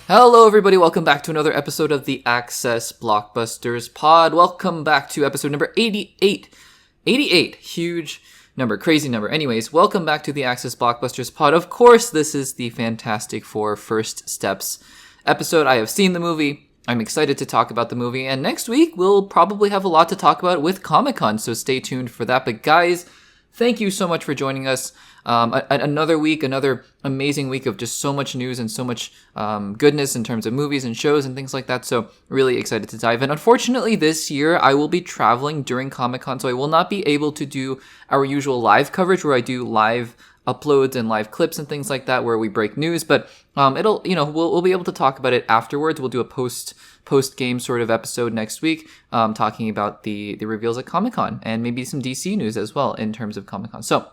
Hello, everybody. Welcome back to another episode of the Access Blockbusters pod. Welcome back to episode number 88. 88. Huge number. Crazy number. Anyways, welcome back to the Access Blockbusters pod. Of course, this is the Fantastic Four First Steps episode. I have seen the movie. I'm excited to talk about the movie. And next week, we'll probably have a lot to talk about with Comic-Con. So stay tuned for that. But guys, thank you so much for joining us. Another week, another amazing week of just so much news and so much goodness in terms of movies and shows and things like that. So really excited to dive in. Unfortunately, this year I will be traveling during Comic-Con, so I will not be able to do our usual live coverage where I do live uploads and live clips and things like that where we break news. But we'll be able to talk about it afterwards. We'll do a post game sort of episode next week, talking about the reveals at Comic-Con and maybe some DC news as well in terms of Comic-Con. So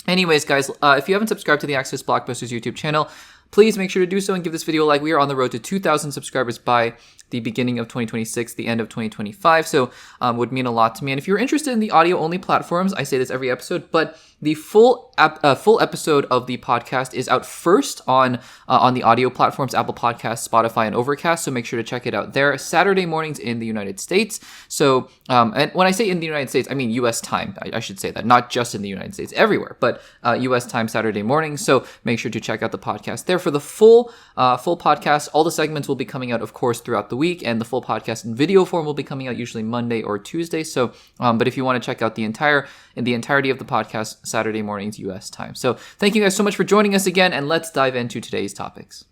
anyways, guys, if you haven't subscribed to the Access Blockbusters YouTube channel, please make sure to do so and give this video a like. We are on the road to 2,000 subscribers by the beginning of 2026, the end of 2025. So would mean a lot to me. And if you're interested in the audio-only platforms, I say this every episode, but the full episode of the podcast is out first on the audio platforms, Apple Podcasts, Spotify, and Overcast. So make sure to check it out there. Saturday mornings in the United States. So and when I say in the United States, I mean U.S. time. I should say that, not just in the United States, everywhere, but U.S. time Saturday mornings. So make sure to check out the podcast there for the full podcast. All the segments will be coming out, of course, throughout the week, and the full podcast in video form will be coming out usually Monday or Tuesday. So, but if you want to check out the entirety of the podcast, Saturday mornings U.S. time. So thank you guys so much for joining us again, and let's dive into today's topics.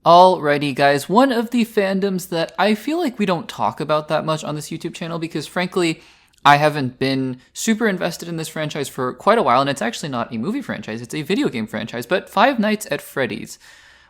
Alrighty, guys. One of the fandoms that I feel like we don't talk about that much on this YouTube channel because, frankly, I haven't been super invested in this franchise for quite a while, and it's actually not a movie franchise, it's a video game franchise, but Five Nights at Freddy's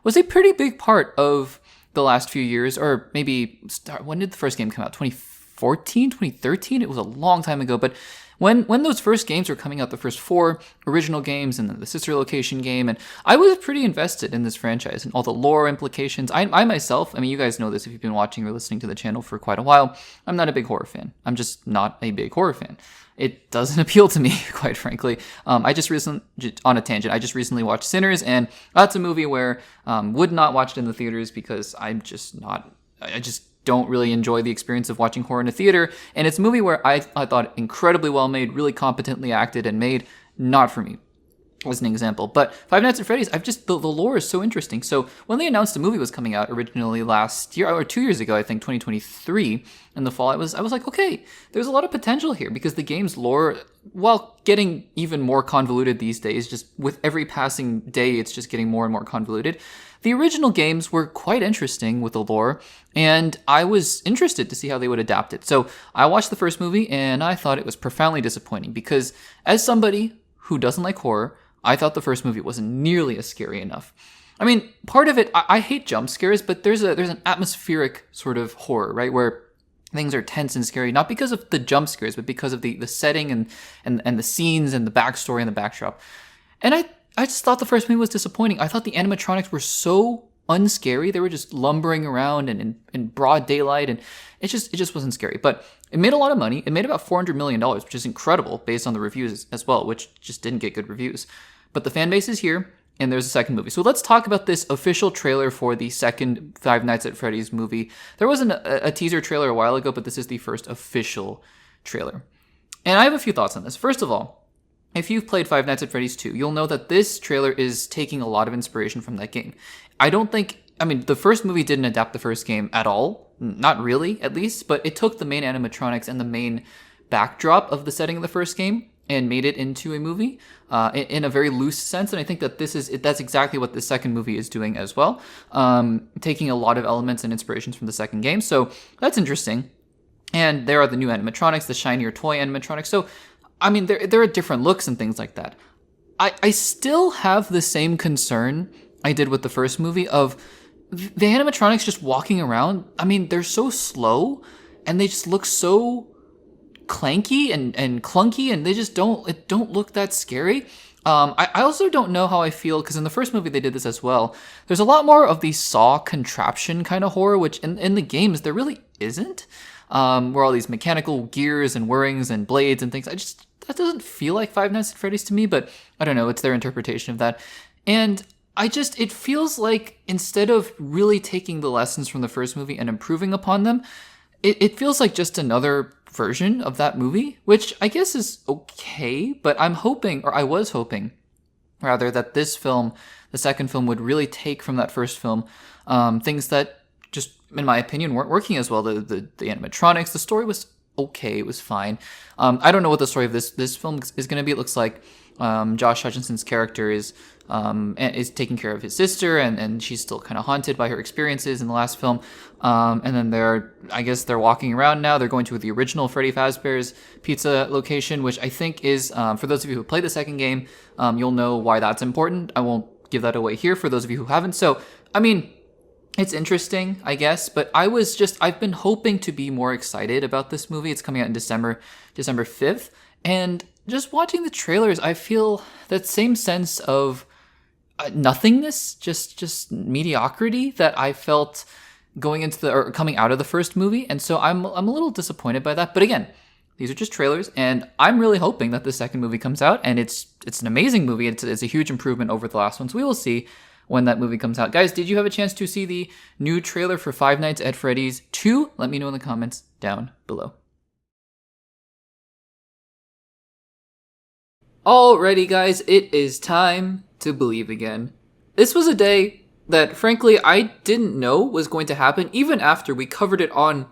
was a pretty big part of the last few years, or maybe, when did the first game come out? 2014, 2013? It was a long time ago, but when those first games were coming out, the first four original games and then the sister location game, and I was pretty invested in this franchise and all the lore implications. I myself, I mean, you guys know this if you've been watching or listening to the channel for quite a while, I'm not a big horror fan. I'm just not a big horror fan. It doesn't appeal to me, quite frankly. On a tangent, I just recently watched Sinners, and that's a movie where would not watch it in the theaters because I just don't really enjoy the experience of watching horror in a theater. And it's a movie where I thought incredibly well made, really competently acted and made, not for me, as an example. But Five Nights at Freddy's, the lore is so interesting. So when they announced the movie was coming out originally last year, or 2 years ago, I think 2023, in the fall, I was like, okay, there's a lot of potential here because the game's lore, while getting even more convoluted these days, just with every passing day, it's just getting more and more convoluted. The original games were quite interesting with the lore, and I was interested to see how they would adapt it. So I watched the first movie, and I thought it was profoundly disappointing because as somebody who doesn't like horror, I thought the first movie wasn't nearly as scary enough. I mean, part of it, I hate jump scares, but there's an atmospheric sort of horror, right, where things are tense and scary, not because of the jump scares, but because of the setting and the scenes and the backstory and the backdrop. And I just thought the first movie was disappointing. I thought the animatronics were so unscary. They were just lumbering around and in broad daylight, and it just wasn't scary. But it made a lot of money. It made about $400 million, which is incredible based on the reviews as well, which just didn't get good reviews. But the fan base is here, and there's a second movie. So let's talk about this official trailer for the second Five Nights at Freddy's movie. There was a teaser trailer a while ago, but this is the first official trailer. And I have a few thoughts on this. First of all, if you've played Five Nights at Freddy's 2, you'll know that this trailer is taking a lot of inspiration from that game. The first movie didn't adapt the first game at all. Not really, at least, but it took the main animatronics and the main backdrop of the setting of the first game and made it into a movie in a very loose sense. And I think that that's exactly what the second movie is doing as well, taking a lot of elements and inspirations from the second game. So that's interesting. And there are the new animatronics, the shinier toy animatronics. So, I mean, there are different looks and things like that. I still have the same concern I did with the first movie of the animatronics just walking around. I mean, they're so slow and they just look so clanky and clunky, and they just don't look that scary. I also don't know how I feel, because in the first movie they did this as well. There's a lot more of the Saw contraption kind of horror, which in the games there really isn't. Where all these mechanical gears and whirrings and blades and things, that doesn't feel like Five Nights at Freddy's to me, but I don't know, it's their interpretation of that. And it feels like instead of really taking the lessons from the first movie and improving upon them, it feels like just another version of that movie, which I guess is okay, but I was hoping, rather, that this film, the second film, would really take from that first film things that just, in my opinion, weren't working as well. The animatronics, the story was okay, it was fine. I don't know what the story of this film is going to be. It looks like Josh Hutchinson's character is taking care of his sister, and she's still kind of haunted by her experiences in the last film. And then they're walking around now. They're going to the original Freddy Fazbear's Pizza location, which I think is, for those of you who played the second game, you'll know why that's important. I won't give that away here for those of you who haven't. So, I mean, it's interesting, I guess, but I've been hoping to be more excited about this movie. It's coming out in December 5th. And just watching the trailers, I feel that same sense of nothingness, just mediocrity that I felt going into or coming out of the first movie. And so I'm a little disappointed by that. But again, these are just trailers, and I'm really hoping that the second movie comes out, and it's an amazing movie. It's a huge improvement over the last one. So we will see when that movie comes out. Guys, did you have a chance to see the new trailer for Five Nights at Freddy's 2? Let me know in the comments down below. Alrighty, guys, it is time to believe again. This was a day that, frankly, I didn't know was going to happen, even after we covered it on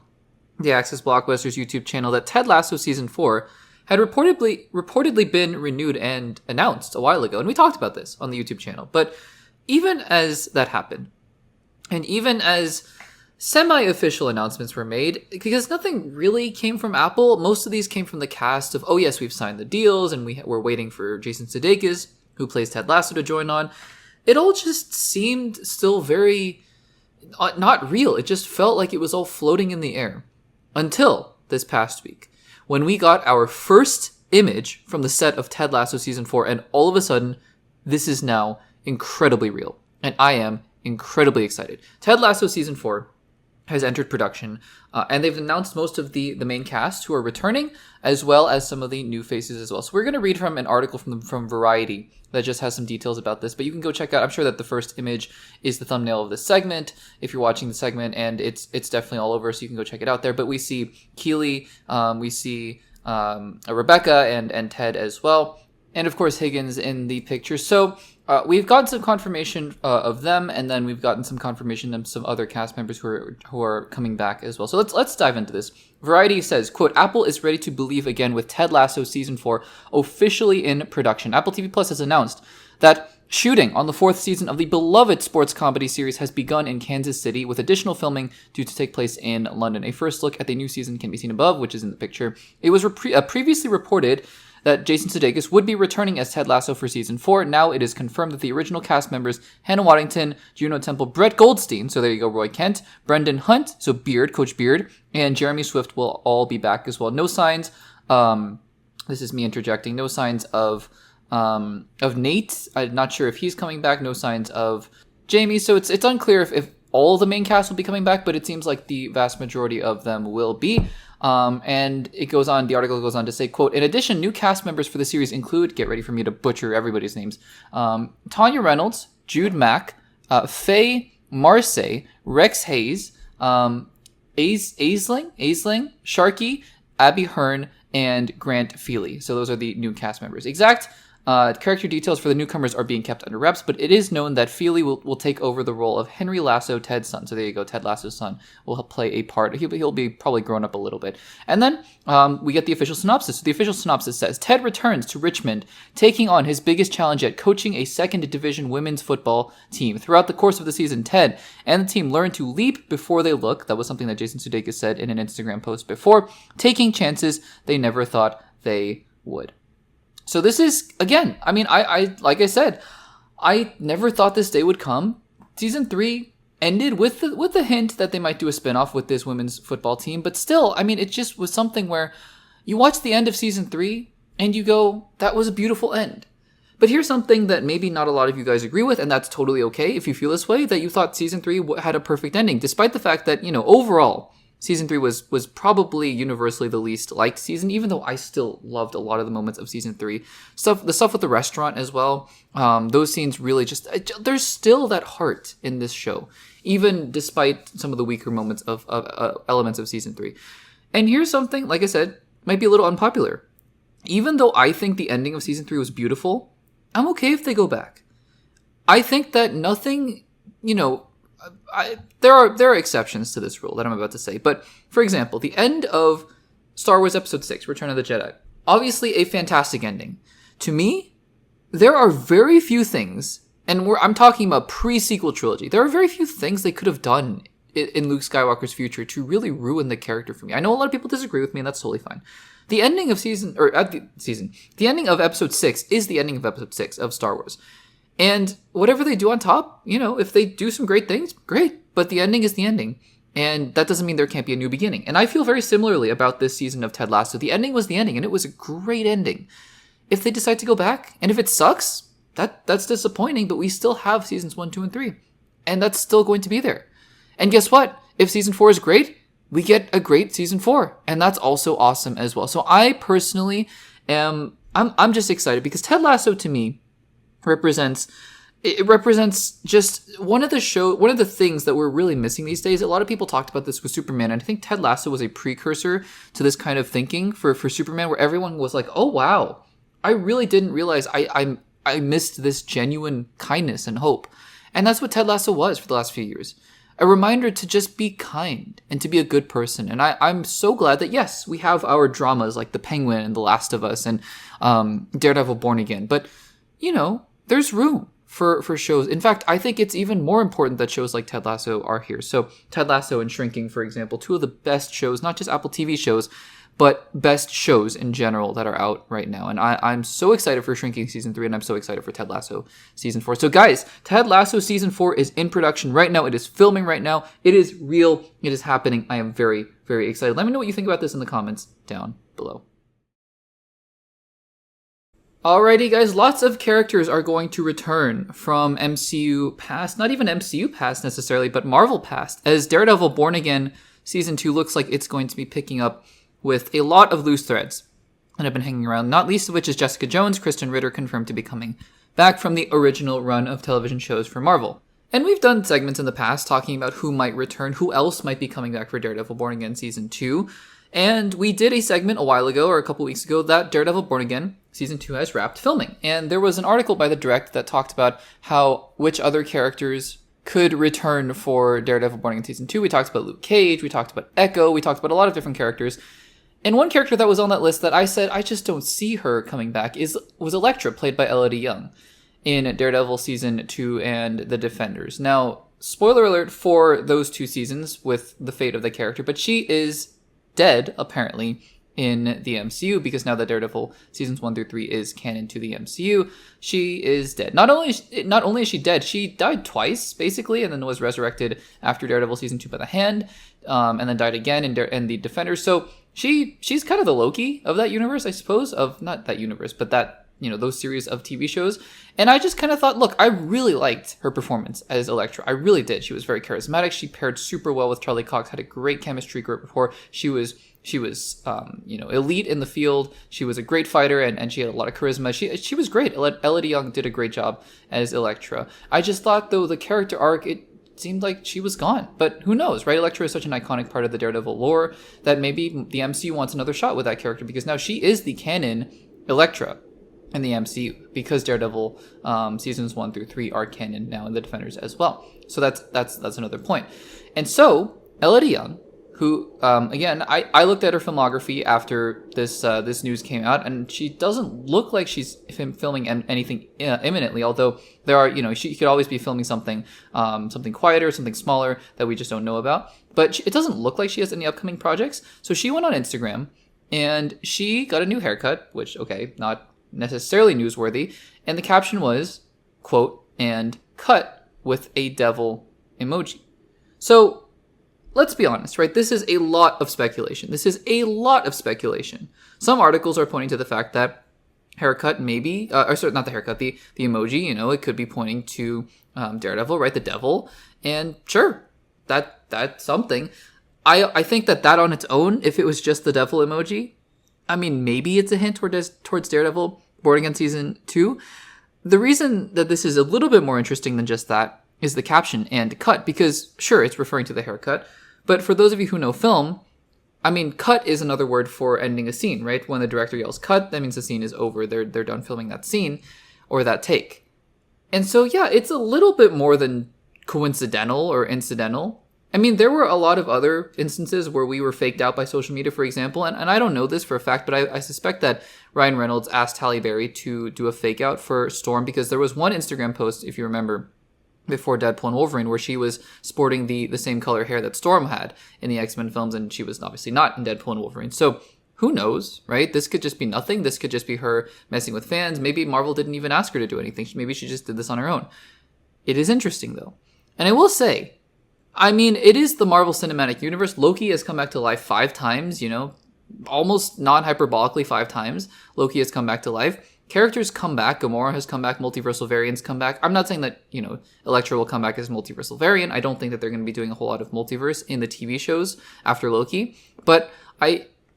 the Access Blockbusters YouTube channel, that Ted Lasso Season 4 had reportedly been renewed and announced a while ago. And we talked about this on the YouTube channel. But even as that happened, and even as semi-official announcements were made, because nothing really came from Apple, most of these came from the cast of, oh yes, we've signed the deals, and we're waiting for Jason Sudeikis, who plays Ted Lasso, to join on. It all just seemed still very not real. It just felt like it was all floating in the air. Until this past week, when we got our first image from the set of Ted Lasso Season 4, and all of a sudden, this is now incredibly real. And I am incredibly excited. Ted Lasso Season 4 has entered production, and they've announced most of the main cast who are returning, as well as some of the new faces as well. So we're going to read from an article from Variety that just has some details about this, but you can go check out. I'm sure that the first image is the thumbnail of this segment if you're watching the segment, and it's definitely all over, so you can go check it out there. But we see Keely, we see Rebecca and Ted as well, and of course Higgins in the picture. So we've gotten some confirmation of them, and then we've gotten some confirmation of some other cast members who are coming back as well. So let's dive into this. Variety says, quote, Apple is ready to believe again with Ted Lasso Season 4 officially in production. Apple TV Plus has announced that shooting on the fourth season of the beloved sports comedy series has begun in Kansas City, with additional filming due to take place in London. A first look at the new season can be seen above, which is in the picture. It was previously reported that Jason Sudeikis would be returning as Ted Lasso for Season 4. Now it is confirmed that the original cast members, Hannah Waddington, Juno Temple, Brett Goldstein, so there you go, Roy Kent, Brendan Hunt, so Beard, Coach Beard, and Jeremy Swift will all be back as well. No signs, this is me interjecting, no signs of Nate. I'm not sure if he's coming back. No signs of Jamie, so it's unclear if all the main cast will be coming back, but it seems like the vast majority of them will be. And the article goes on to say, quote, in addition, new cast members for the series include, get ready for me to butcher everybody's names, Tanya Reynolds, Jude Mack, Faye Marseille, Rex Hayes, Aisling, Sharkey, Abby Hearn, and Grant Feely. So those are the new cast members. Exact character details for the newcomers are being kept under wraps, but it is known that Feely will take over the role of Henry Lasso, Ted's son. So there you go, Ted Lasso's son will play a part. He'll be probably grown up a little bit. And then we get the official synopsis. So the official synopsis says, Ted returns to Richmond, taking on his biggest challenge yet, coaching a second division women's football team. Throughout the course of the season, Ted and the team learn to leap before they look. That was something that Jason Sudeikis said in an Instagram post before, taking chances they never thought they would. So this is, again, I mean, I like I said, I never thought this day would come. Season 3 ended with the hint that they might do a spinoff with this women's football team, but still, I mean, it just was something where you watch the end of Season 3 and you go, that was a beautiful end. But here's something that maybe not a lot of you guys agree with, and that's totally okay if you feel this way, that you thought Season 3 had a perfect ending, despite the fact that, overall, Season 3 was probably universally the least liked season, even though I still loved a lot of the moments of Season 3. The stuff with the restaurant as well, those scenes really just... There's still that heart in this show, even despite some of the weaker moments of elements of Season 3. And here's something, like I said, might be a little unpopular. Even though I think the ending of Season 3 was beautiful, I'm okay if they go back. I think that nothing, there are exceptions to this rule that I'm about to say. But, for example, the end of Star Wars Episode 6, Return of the Jedi, obviously a fantastic ending. To me, there are very few things, and I'm talking about pre-sequel trilogy, there are very few things they could have done in Luke Skywalker's future to really ruin the character for me. I know a lot of people disagree with me, and that's totally fine. The ending of the ending of Episode 6 is the ending of Episode 6 of Star Wars. And whatever they do on top, if they do some great things, great. But the ending is the ending. And that doesn't mean there can't be a new beginning. And I feel very similarly about this season of Ted Lasso. The ending was the ending, and it was a great ending. If they decide to go back, and if it sucks, that's disappointing, but we still have seasons 1, 2, and 3. And that's still going to be there. And guess what? If season 4 is great, we get a great season 4. And that's also awesome as well. So I personally I'm just excited because Ted Lasso to me represents just one of the things that we're really missing these days. A lot of people talked about this with Superman, and I think Ted Lasso was a precursor to this kind of thinking for Superman, where everyone was like, oh wow, I really didn't realize I missed this genuine kindness and hope. And that's what Ted Lasso was for the last few years. A reminder to just be kind and to be a good person. And I'm so glad that, yes, we have our dramas like The Penguin and The Last of Us and Daredevil Born Again. But, there's room for shows. In fact, I think it's even more important that shows like Ted Lasso are here. So Ted Lasso and Shrinking, for example, two of the best shows, not just Apple TV shows, but best shows in general that are out right now. And I'm so excited for Shrinking Season 3, and I'm so excited for Ted Lasso Season 4. So guys, Ted Lasso Season 4 is in production right now. It is filming right now. It is real. It is happening. I am very, very excited. Let me know what you think about this in the comments down below. Alrighty guys, lots of characters are going to return from MCU past, not even MCU past necessarily, but Marvel past, as Daredevil Born Again Season 2 looks like it's going to be picking up with a lot of loose threads that have been hanging around, not least of which is Jessica Jones, Kristen Ritter confirmed to be coming back from the original run of television shows for Marvel. And we've done segments in the past talking about who might return, who else might be coming back for Daredevil Born Again Season 2. And we did a segment a while ago, or a couple weeks ago, that Daredevil Born Again Season 2 has wrapped filming. And there was an article by The Direct that talked about which other characters could return for Daredevil Born Again Season 2. We talked about Luke Cage, we talked about Echo, we talked about a lot of different characters. And one character that was on that list that I said I just don't see her coming back was Elektra, played by Elodie Young in Daredevil Season 2 and The Defenders. Now, spoiler alert for those two seasons with the fate of the character, but she is dead, apparently, in the MCU, because now that Daredevil Seasons 1 through 3 is canon to the MCU, she is dead. Not only is she dead, she died twice, basically, and then was resurrected after Daredevil Season 2 by the Hand, and then died again in The Defenders. So she's kind of the Loki of that universe, I suppose, of not that universe, but that, those series of TV shows. And I just kind of thought, look, I really liked her performance as Elektra. I really did. She was very charismatic. She paired super well with Charlie Cox, had a great chemistry right before. She was elite in the field. She was a great fighter, and she had a lot of charisma. She was great. Elodie Young did a great job as Elektra. I just thought, though, the character arc, it seemed like she was gone. But who knows, right? Elektra is such an iconic part of the Daredevil lore that maybe the MCU wants another shot with that character, because now she is the canon Elektra in the MCU, because Daredevil Seasons 1 through 3 are canon now in The Defenders as well. So that's another point. And so, Elodie Young, who, again, I looked at her filmography after this news came out, and she doesn't look like she's filming anything imminently, although there are, she could always be filming something quieter, something smaller that we just don't know about. But it doesn't look like she has any upcoming projects. So she went on Instagram, and she got a new haircut, which, okay, not necessarily newsworthy, and the caption was, quote, "and cut with a devil emoji." So let's be honest, right? This is a lot of speculation. Some articles are pointing to the fact that haircut maybe, sorry, not the haircut, the emoji, it could be pointing to Daredevil, right? The devil. And sure, that's something. I think that on its own, if it was just the devil emoji, I mean, maybe it's a hint towards Daredevil boarding on season 2. The reason that this is a little bit more interesting than just that is the caption and cut, because sure, it's referring to the haircut, but for those of you who know film, I mean, cut is another word for ending a scene, right? When the director yells cut, that means the scene is over. They're done filming that scene or that take. And so, yeah, it's a little bit more than coincidental or incidental. I mean, there were a lot of other instances where we were faked out by social media, for example, and I don't know this for a fact, but I suspect that Ryan Reynolds asked Halle Berry to do a fake out for Storm, because there was one Instagram post, if you remember, before Deadpool and Wolverine, where she was sporting the same color hair that Storm had in the X-Men films, and she was obviously not in Deadpool and Wolverine. So who knows, right? This could just be nothing. This could just be her messing with fans. Maybe Marvel didn't even ask her to do anything. Maybe she just did this on her own. It is interesting, though. And I will say, I mean, it is the Marvel Cinematic Universe. Loki has come back to life 5 times, almost non-hyperbolically 5 times. Loki has come back to life. Characters come back. Gamora has come back. Multiversal variants come back. I'm not saying that, Elektra will come back as a multiversal variant. I don't think that they're going to be doing a whole lot of multiverse in the TV shows after Loki. But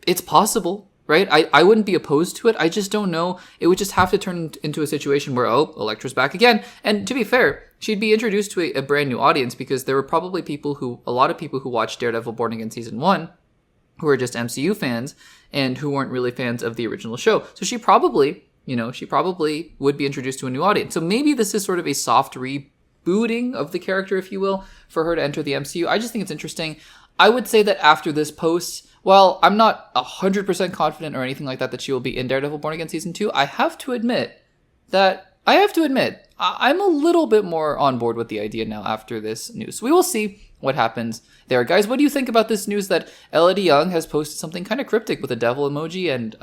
it's possible, right? I wouldn't be opposed to it. I just don't know. It would just have to turn into a situation where, Elektra's back again. And to be fair, she'd be introduced to a brand new audience, because there were probably a lot of people who watched Daredevil Born Again Season 1 who are just MCU fans and who weren't really fans of the original show. So she probably would be introduced to a new audience. So maybe this is sort of a soft rebooting of the character, if you will, for her to enter the MCU. I just think it's interesting. I would say that after this post, while I'm not 100% confident or anything like that she will be in Daredevil Born Again Season 2, I have to admit I'm a little bit more on board with the idea now after this news. We will see what happens there. Guys, what do you think about this news that Elodie Young has posted something kind of cryptic with a devil emoji and,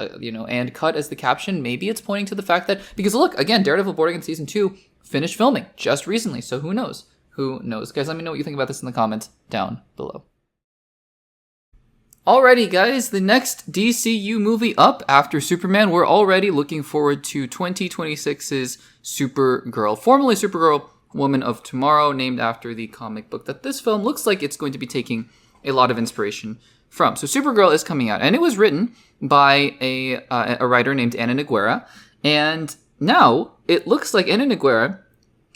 and cut as the caption? Maybe it's pointing to the fact that, because look, again, Daredevil Born Again Season 2 finished filming just recently, so who knows? Who knows? Guys, let me know what you think about this in the comments down below. Alrighty, guys, the next DCU movie up after Superman. We're already looking forward to 2026's Supergirl, formerly Supergirl, Woman of Tomorrow, named after the comic book that this film looks like it's going to be taking a lot of inspiration from. So Supergirl is coming out, and it was written by a writer named Ana Nogueira, and now it looks like Ana Nogueira,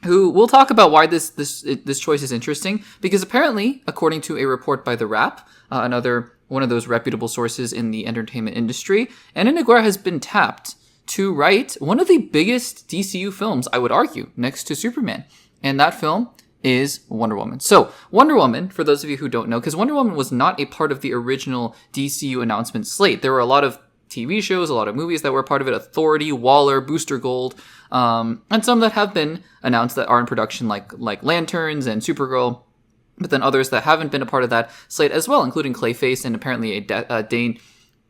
who we'll talk about why this choice is interesting, because apparently, according to a report by The Wrap, another one of those reputable sources in the entertainment industry, Ana Nogueira has been tapped to write one of the biggest DCU films, I would argue, next to Superman. And that film is Wonder Woman. So, Wonder Woman, for those of you who don't know, because Wonder Woman was not a part of the original DCU announcement slate. There were a lot of TV shows, a lot of movies that were part of it, Authority, Waller, Booster Gold, and some that have been announced that are in production, like Lanterns and Supergirl, but then others that haven't been a part of that slate as well, including Clayface and apparently a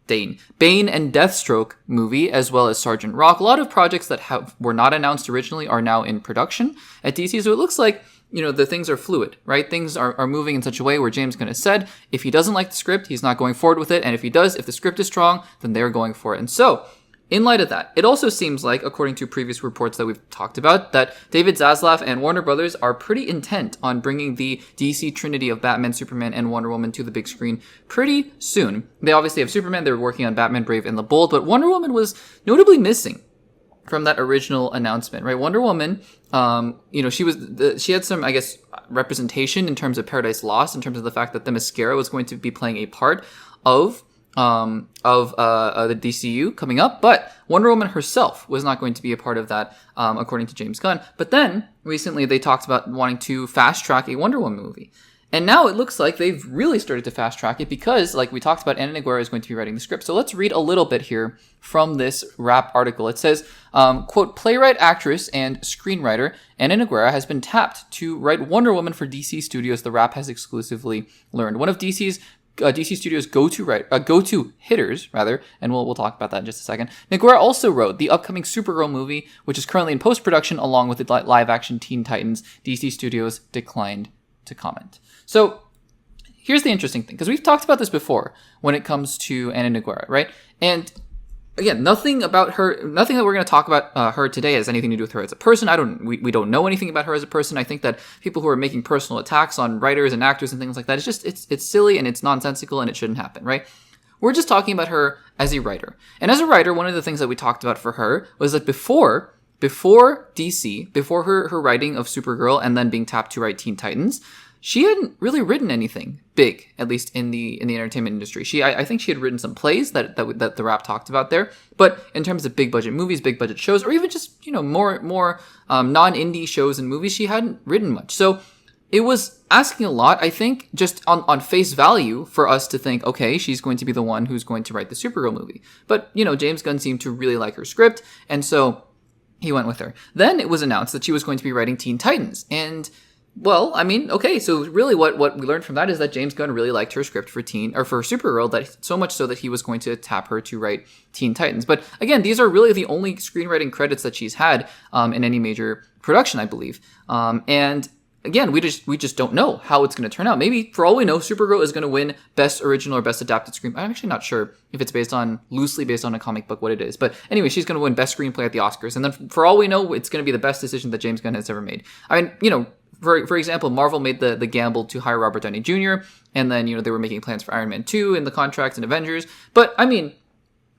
Bane and Deathstroke movie, as well as Sergeant Rock. A lot of projects that were not announced originally are now in production at DC, so it looks like, the things are fluid, right? Things are moving in such a way where James Gunn has said, if he doesn't like the script, he's not going forward with it, and if he does, if the script is strong, then they're going for it. And so, in light of that, it also seems like, according to previous reports that we've talked about, that David Zaslav and Warner Brothers are pretty intent on bringing the DC trinity of Batman, Superman, and Wonder Woman to the big screen pretty soon. They obviously have Superman, they were working on Batman, Brave, and the Bold, but Wonder Woman was notably missing from that original announcement, right? Wonder Woman, she had some, I guess, representation in terms of Paradise Lost, in terms of the fact that the mascara was going to be playing a part of the DCU coming up, but Wonder Woman herself was not going to be a part of that, according to James Gunn. But then recently they talked about wanting to fast track a Wonder Woman movie. And now it looks like they've really started to fast track it because, like we talked about, Ana Nogueira is going to be writing the script. So let's read a little bit here from this Wrap article. It says, quote, playwright, actress, and screenwriter Ana Nogueira has been tapped to write Wonder Woman for DC Studios, the Wrap has exclusively learned. One of DC Studios' go-to hitters, and we'll talk about that in just a second. Nogueira also wrote the upcoming Supergirl movie, which is currently in post-production, along with the live-action Teen Titans. DC Studios declined to comment. So here's the interesting thing, because we've talked about this before when it comes to Ana Nogueira, right? And again, nothing that we're going to talk about her today has anything to do with her as a person. We don't know anything about her as a person. I think that people who are making personal attacks on writers and actors and things like that, it's silly and it's nonsensical and it shouldn't happen, right? We're just talking about her as a writer. And as a writer, one of the things that we talked about for her was that before DC, before her writing of Supergirl and then being tapped to write Teen Titans, she hadn't really written anything big, at least in the entertainment industry. I think she had written some plays that the Wrap talked about there, but in terms of big budget movies, big budget shows, or even just more non-indie shows and movies, she hadn't written much. So it was asking a lot, I think, just on face value for us to think, okay, she's going to be the one who's going to write the Supergirl movie. But James Gunn seemed to really like her script, and so he went with her. Then it was announced that she was going to be writing Teen Titans, and well, I mean, okay, so really what we learned from that is that James Gunn really liked her script for Supergirl, that so much so that he was going to tap her to write Teen Titans. But again, these are really the only screenwriting credits that she's had in any major production, I believe. And again, we just don't know how it's going to turn out. Maybe, for all we know, Supergirl is going to win Best Original or Best Adapted Screenplay. I'm actually not sure if it's loosely based on a comic book, what it is. But anyway, she's going to win Best Screenplay at the Oscars. And then, for all we know, it's going to be the best decision that James Gunn has ever made. I mean, for example, Marvel made the gamble to hire Robert Downey Jr., and then, they were making plans for Iron Man 2 in the contracts and Avengers. But, I mean,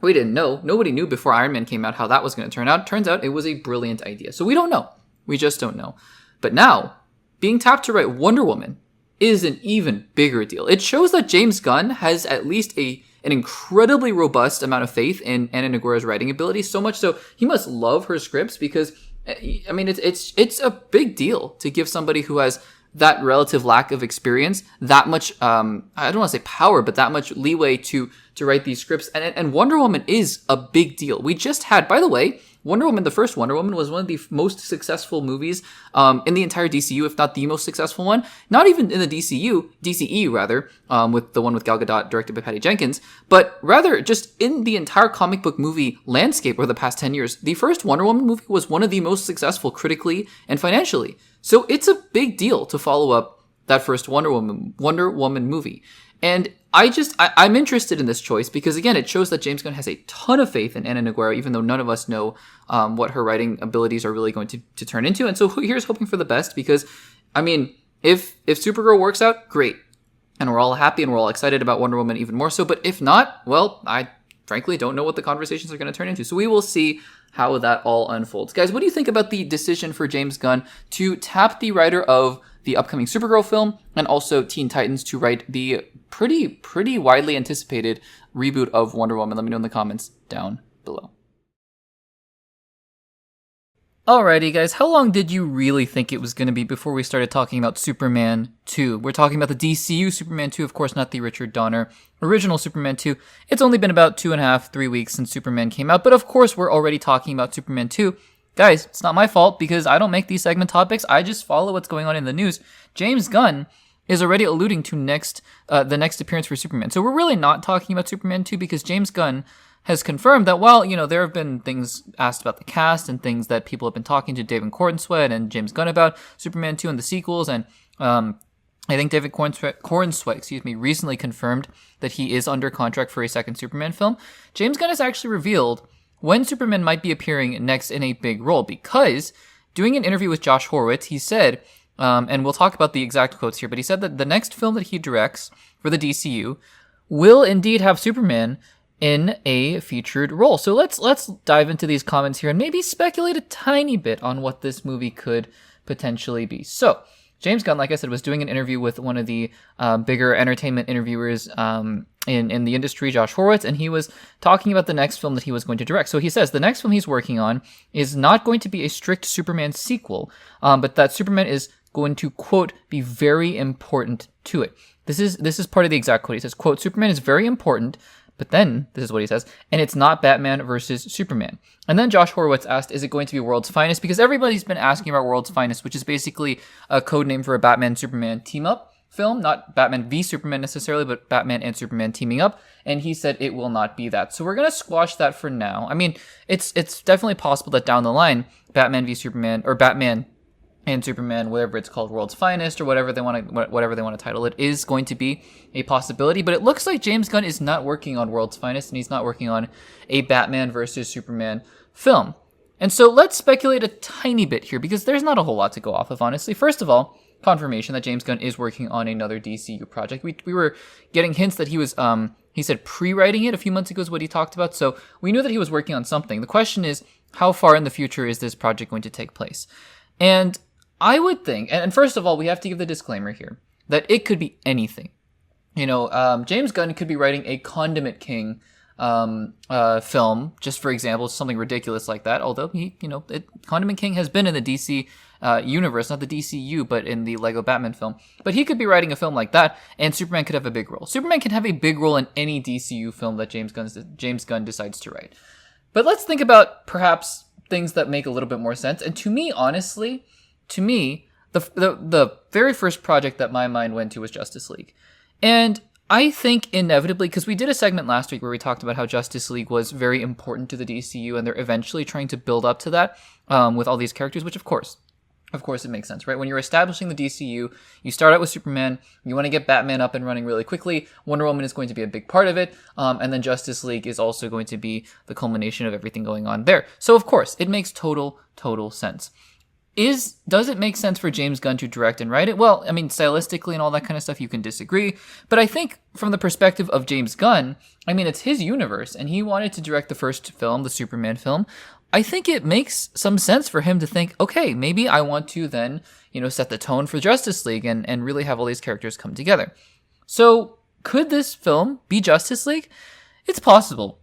we didn't know. Nobody knew before Iron Man came out how that was going to turn out. Turns out it was a brilliant idea. So we don't know. We just don't know. But now, being tapped to write Wonder Woman is an even bigger deal. It shows that James Gunn has at least an incredibly robust amount of faith in Anna Nagura's writing ability, so much so he must love her scripts, because I mean it's a big deal to give somebody who has that relative lack of experience that much I don't want to say power, but that much leeway to write these scripts. And Wonder Woman is a big deal. We just had, by the way, Wonder Woman, the first Wonder Woman, was one of the most successful movies in the entire DCU, if not the most successful one. Not even in the DCE rather, with the one with Gal Gadot directed by Patty Jenkins, but rather just in the entire comic book movie landscape over the past 10 years. The first Wonder Woman movie was one of the most successful critically and financially. So it's a big deal to follow up that first Wonder Woman movie. And I'm interested in this choice because, again, it shows that James Gunn has a ton of faith in Anna Nagura, even though none of us know what her writing abilities are really going to turn into. And so here's hoping for the best, because, I mean, if Supergirl works out, great. And we're all happy and we're all excited about Wonder Woman even more so. But if not, well, I frankly don't know what the conversations are going to turn into. So we will see how that all unfolds. Guys, what do you think about the decision for James Gunn to tap the writer of the upcoming Supergirl film and also Teen Titans to write the pretty widely anticipated reboot of Wonder Woman? Let me know in the comments down below. Alrighty, guys, how long did you really think it was going to be before we started talking about Superman 2? We're talking about the DCU Superman 2, of course, not the Richard Donner original Superman 2. It's only been about 2.5-3 weeks since Superman came out, but of course we're already talking about Superman 2. Guys, it's not my fault because I don't make these segment topics. I just follow what's going on in the news. James Gunn is already alluding to the next appearance for Superman. So we're really not talking about Superman 2 because James Gunn has confirmed that while, there have been things asked about the cast and things that people have been talking to David Cornsweet and James Gunn about Superman 2 and the sequels, and I think David Cornsweet, recently confirmed that he is under contract for a second Superman film. James Gunn has actually revealed when Superman might be appearing next in a big role, because doing an interview with Josh Horowitz, he said, and we'll talk about the exact quotes here, but he said that the next film that he directs for the DCU will indeed have Superman in a featured role. So let's dive into these comments here and maybe speculate a tiny bit on what this movie could potentially be. So James Gunn, like I said, was doing an interview with one of the bigger entertainment interviewers in the industry, Josh Horowitz, and he was talking about the next film that he was going to direct. So he says the next film he's working on is not going to be a strict Superman sequel, but that Superman is going to, quote, be very important to it. This is part of the exact quote. He says, quote, Superman is very important, but then, this is what he says, and it's not Batman versus Superman. And then Josh Horowitz asked, is it going to be World's Finest? Because everybody's been asking about World's Finest, which is basically a code name for a Batman-Superman team-up film. Not Batman v Superman necessarily, but Batman and Superman teaming up. And he said it will not be that. So we're going to squash that for now. I mean, it's definitely possible that down the line, Batman v Superman, or Batman and Superman, whatever it's called, World's Finest, or whatever they want to title it, is going to be a possibility. But it looks like James Gunn is not working on World's Finest, and he's not working on a Batman versus Superman film. And so let's speculate a tiny bit here, because there's not a whole lot to go off of, honestly. First of all, confirmation that James Gunn is working on another DCU project. We were getting hints that he was, he said pre-writing it a few months ago is what he talked about, so we knew that he was working on something. The question is, how far in the future is this project going to take place? And I would think, and first of all, we have to give the disclaimer here, that it could be anything. James Gunn could be writing a Condiment King film, just for example, something ridiculous like that. Although Condiment King has been in the DC universe, not the DCU, but in the Lego Batman film. But he could be writing a film like that, and Superman could have a big role. Superman can have a big role in any DCU film that James Gunn decides to write. But let's think about perhaps things that make a little bit more sense. And to me, honestly, the very first project that my mind went to was Justice League. And I think inevitably, because we did a segment last week where we talked about how Justice League was very important to the DCU, and they're eventually trying to build up to that with all these characters, which of course it makes sense, right? When you're establishing the DCU, you start out with Superman, you want to get Batman up and running really quickly, Wonder Woman is going to be a big part of it, and then Justice League is also going to be the culmination of everything going on there. So of course, it makes total sense. Does it make sense for James Gunn to direct and write it? Well, I mean, stylistically and all that kind of stuff, you can disagree. But I think from the perspective of James Gunn, I mean, it's his universe, and he wanted to direct the first film, the Superman film. I think it makes some sense for him to think, okay, maybe I want to then, set the tone for Justice League and really have all these characters come together. So could this film be Justice League? It's possible.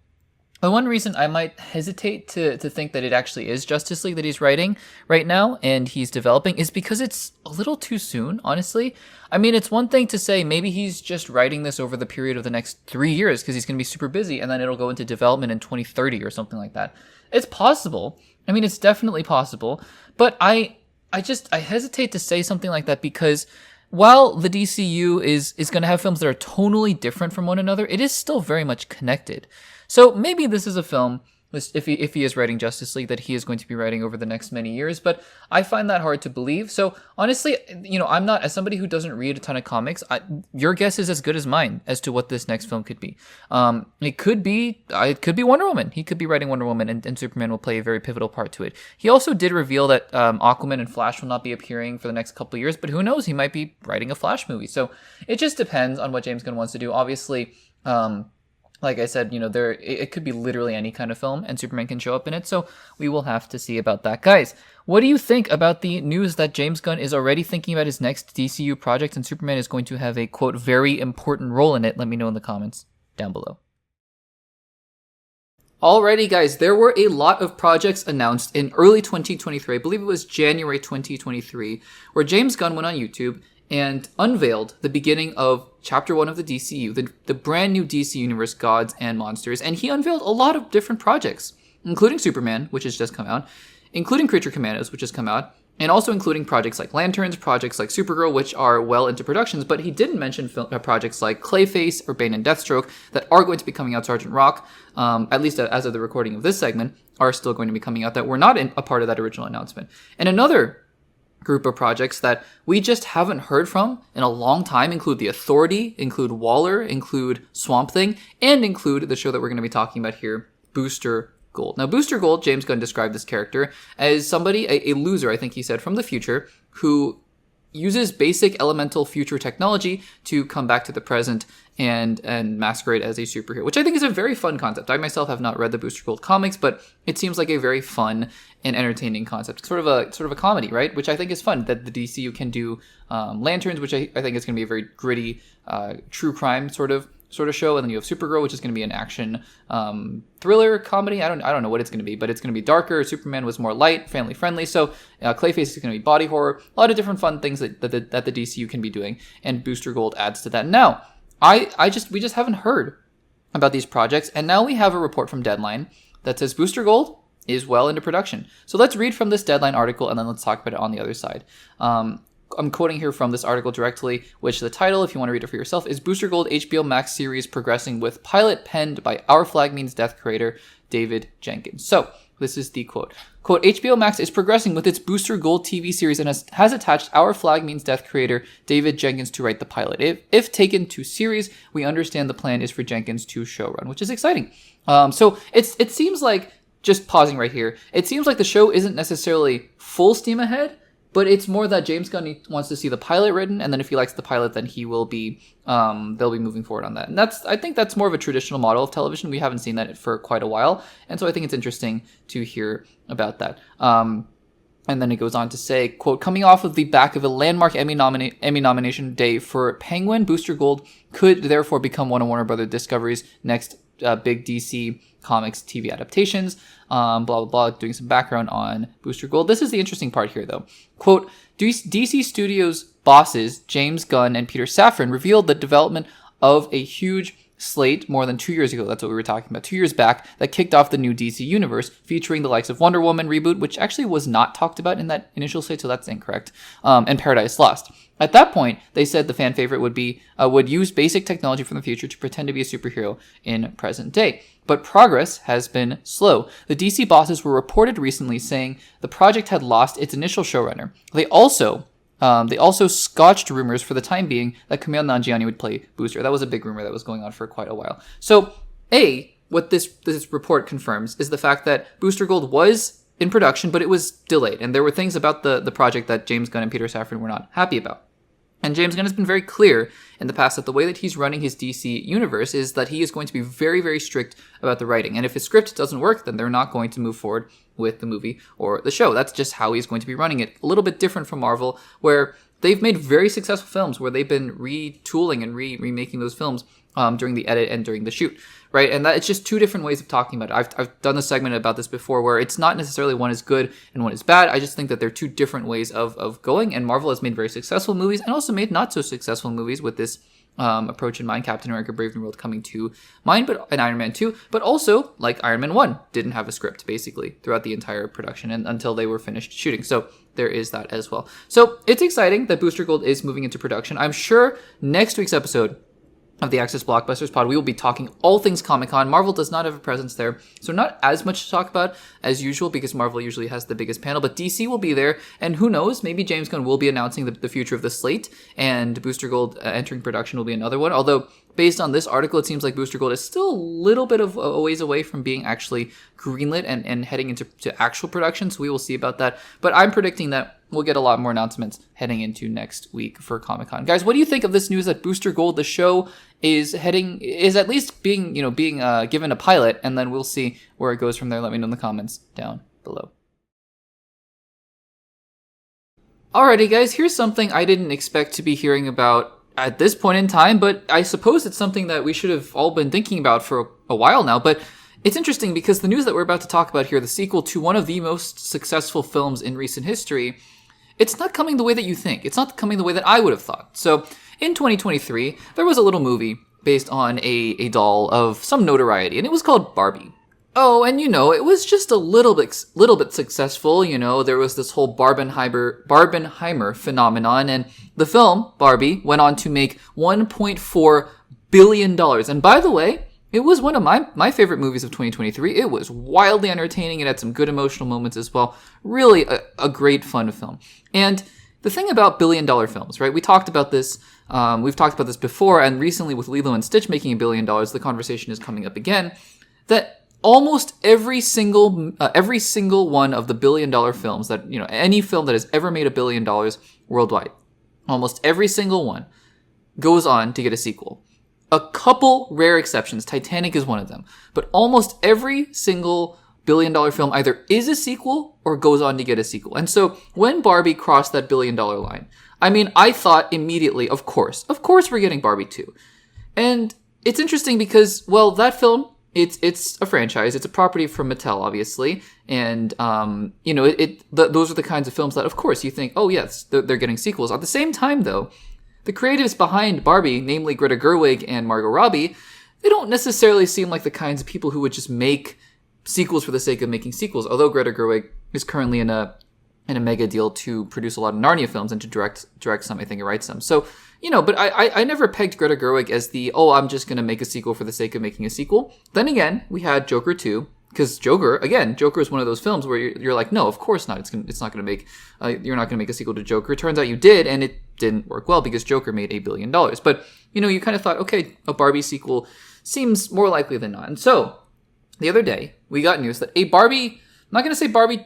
The one reason I might hesitate to think that it actually is Justice League that he's writing right now and he's developing is because it's a little too soon, honestly. I mean, it's one thing to say maybe he's just writing this over the period of the next 3 years because he's going to be super busy and then it'll go into development in 2030 or something like that. It's possible. I mean, it's definitely possible. But I hesitate to say something like that because while the DCU is going to have films that are tonally different from one another, it is still very much connected. So maybe this is a film, if he is writing Justice League, that he is going to be writing over the next many years, but I find that hard to believe. So honestly, I'm not, as somebody who doesn't read a ton of comics, your guess is as good as mine as to what this next film could be. It could be Wonder Woman. He could be writing Wonder Woman, and Superman will play a very pivotal part to it. He also did reveal that Aquaman and Flash will not be appearing for the next couple of years, but who knows? He might be writing a Flash movie. So it just depends on what James Gunn wants to do. Obviously, like I said, it could be literally any kind of film, and Superman can show up in it, so we will have to see about that. Guys, what do you think about the news that James Gunn is already thinking about his next DCU project, and Superman is going to have a, quote, very important role in it? Let me know in the comments down below. Alrighty, guys, there were a lot of projects announced in early 2023, I believe it was January 2023, where James Gunn went on YouTube and unveiled the beginning of Chapter 1 of the DCU, the brand new DC Universe Gods and Monsters, and he unveiled a lot of different projects, including Superman, which has just come out, including Creature Commandos, which has come out, and also including projects like Lanterns, projects like Supergirl, which are well into productions, but he didn't mention projects like Clayface or Bane and Deathstroke that are going to be coming out. Sergeant Rock, at least as of the recording of this segment, are still going to be coming out that were not a part of that original announcement. And another group of projects that we just haven't heard from in a long time include The Authority, include Waller, include Swamp Thing, and include the show that we're going to be talking about here, Booster Gold. Now, Booster Gold, James Gunn described this character as somebody, a loser, I think he said, from the future, who uses basic elemental future technology to come back to the present and masquerade as a superhero, which I think is a very fun concept. I myself have not read the Booster Gold comics, but it seems like a very fun and entertaining concept. It's sort of a comedy, right? Which I think is fun that the DCU can do. Lanterns, which I think is going to be a very gritty, true crime sort of show, and then you have Supergirl, which is going to be an action thriller comedy. I don't know what it's going to be, but it's going to be darker. Superman was more light, family friendly. So Clayface is going to be body horror. A lot of different fun things that the DCU can be doing, and Booster Gold adds to that. Now, we just haven't heard about these projects, and now we have a report from Deadline that says Booster Gold is well into production. So let's read from this Deadline article, and then let's talk about it on the other side. I'm quoting here from this article directly, which the title, if you want to read it for yourself, is Booster Gold HBO Max series progressing with pilot penned by Our Flag Means Death creator David Jenkins. So This is the quote. Quote, HBO Max is progressing with its Booster Gold TV series and has attached Our Flag Means Death creator David Jenkins to write the pilot. If taken to series, we understand the plan is for Jenkins to showrun, which is exciting. So it seems like, just pausing right here, it seems like the show isn't necessarily full steam ahead, but it's more that James Gunn wants to see the pilot written, and then if he likes the pilot, then he will be, they'll be moving forward on that. And I think that's more of a traditional model of television. We haven't seen that for quite a while, and so I think it's interesting to hear about that. And then it goes on to say, quote, coming off of the back of a landmark Emmy nomination day for Penguin, Booster Gold could therefore become one of Warner Brothers Discovery's next big DC Comics TV adaptations, blah, blah, blah, doing some background on Booster Gold. This is the interesting part here, though. Quote, DC Studios bosses James Gunn and Peter Safran revealed the development of a huge slate more than 2 years ago. That's what we were talking about 2 years back, that kicked off the new DC universe, featuring the likes of Wonder Woman reboot, which actually was not talked about in that initial slate, so that's incorrect, and Paradise Lost. At that point, they said the fan favorite would use basic technology from the future to pretend to be a superhero in present day. But progress has been slow. The DC bosses were reported recently saying the project had lost its initial showrunner. They also scotched rumors for the time being that Kumail Nanjiani would play Booster. That was a big rumor that was going on for quite a while. So, what this report confirms is the fact that Booster Gold was in production, but it was delayed. And there were things about the project that James Gunn and Peter Safran were not happy about. And James Gunn has been very clear in the past that the way that he's running his DC universe is that he is going to be very, very strict about the writing. And if his script doesn't work, then they're not going to move forward with the movie or the show. That's just how he's going to be running it. A little bit different from Marvel, where they've made very successful films, where they've been retooling and remaking those films during the edit and during the shoot, right? And that it's just two different ways of talking about it. I've done a segment about this before, where it's not necessarily one is good and one is bad. I just think that they're two different ways of going, and Marvel has made very successful movies and also made not so successful movies with this approach in mind. Captain America Brave New World coming to mind, and Iron Man 2, but also, like Iron Man 1, didn't have a script, basically, throughout the entire production and until they were finished shooting. So there is that as well. So it's exciting that Booster Gold is moving into production. I'm sure next week's episode of the Access Blockbusters pod, we will be talking all things Comic-Con. Marvel does not have a presence there, so not as much to talk about as usual, because Marvel usually has the biggest panel, but DC will be there, and who knows, maybe James Gunn will be announcing the future of the slate, and Booster Gold entering production will be another one, although based on this article, it seems like Booster Gold is still a little bit of a ways away from being actually greenlit and heading into actual production, so we will see about that, but I'm predicting that we'll get a lot more announcements heading into next week for Comic-Con. Guys, what do you think of this news that Booster Gold, the show, is at least being given a pilot, and then we'll see where it goes from there. Let me know in the comments down below. Alrighty, guys, here's something I didn't expect to be hearing about at this point in time, but I suppose it's something that we should have all been thinking about for a while now, but it's interesting because the news that we're about to talk about here, the sequel to one of the most successful films in recent history, it's not coming the way that you think. It's not coming the way that I would have thought. So in 2023, there was a little movie based on a doll of some notoriety, and it was called Barbie. Oh, and it was just a little bit successful. There was this whole Barbenheimer phenomenon, and the film, Barbie, went on to make $1.4 billion. And by the way, it was one of my favorite movies of 2023. It was wildly entertaining. It had some good emotional moments as well. Really a great fun film. And the thing about billion-dollar films, right? We talked about this. We've talked about this before, and recently with Lilo and Stitch making $1 billion, the conversation is coming up again, that almost every single one of the billion-dollar films that, any film that has ever made $1 billion worldwide, almost every single one goes on to get a sequel. A couple rare exceptions, Titanic is one of them, but almost every single billion-dollar film either is a sequel or goes on to get a sequel. And so when Barbie crossed that $1 billion line, I thought immediately, of course we're getting Barbie 2. And it's interesting because, well, that film, it's a franchise, it's a property from Mattel, obviously, and those are the kinds of films that, of course, you think, oh yes, they're getting sequels. At the same time, though, the creatives behind Barbie, namely Greta Gerwig and Margot Robbie, they don't necessarily seem like the kinds of people who would just make sequels for the sake of making sequels, although Greta Gerwig is currently in a mega deal to produce a lot of Narnia films and to direct some, I think, and write some. So, but I never pegged Greta Gerwig as I'm just going to make a sequel for the sake of making a sequel. Then again, we had Joker 2, because Joker is one of those films where you're like, no, of course not. It's not going to make, you're not going to make a sequel to Joker. It turns out you did, and it didn't work well because Joker made $1 billion. But, you kind of thought, okay, a Barbie sequel seems more likely than not. And so, the other day, we got news that a Barbie, I'm not going to say Barbie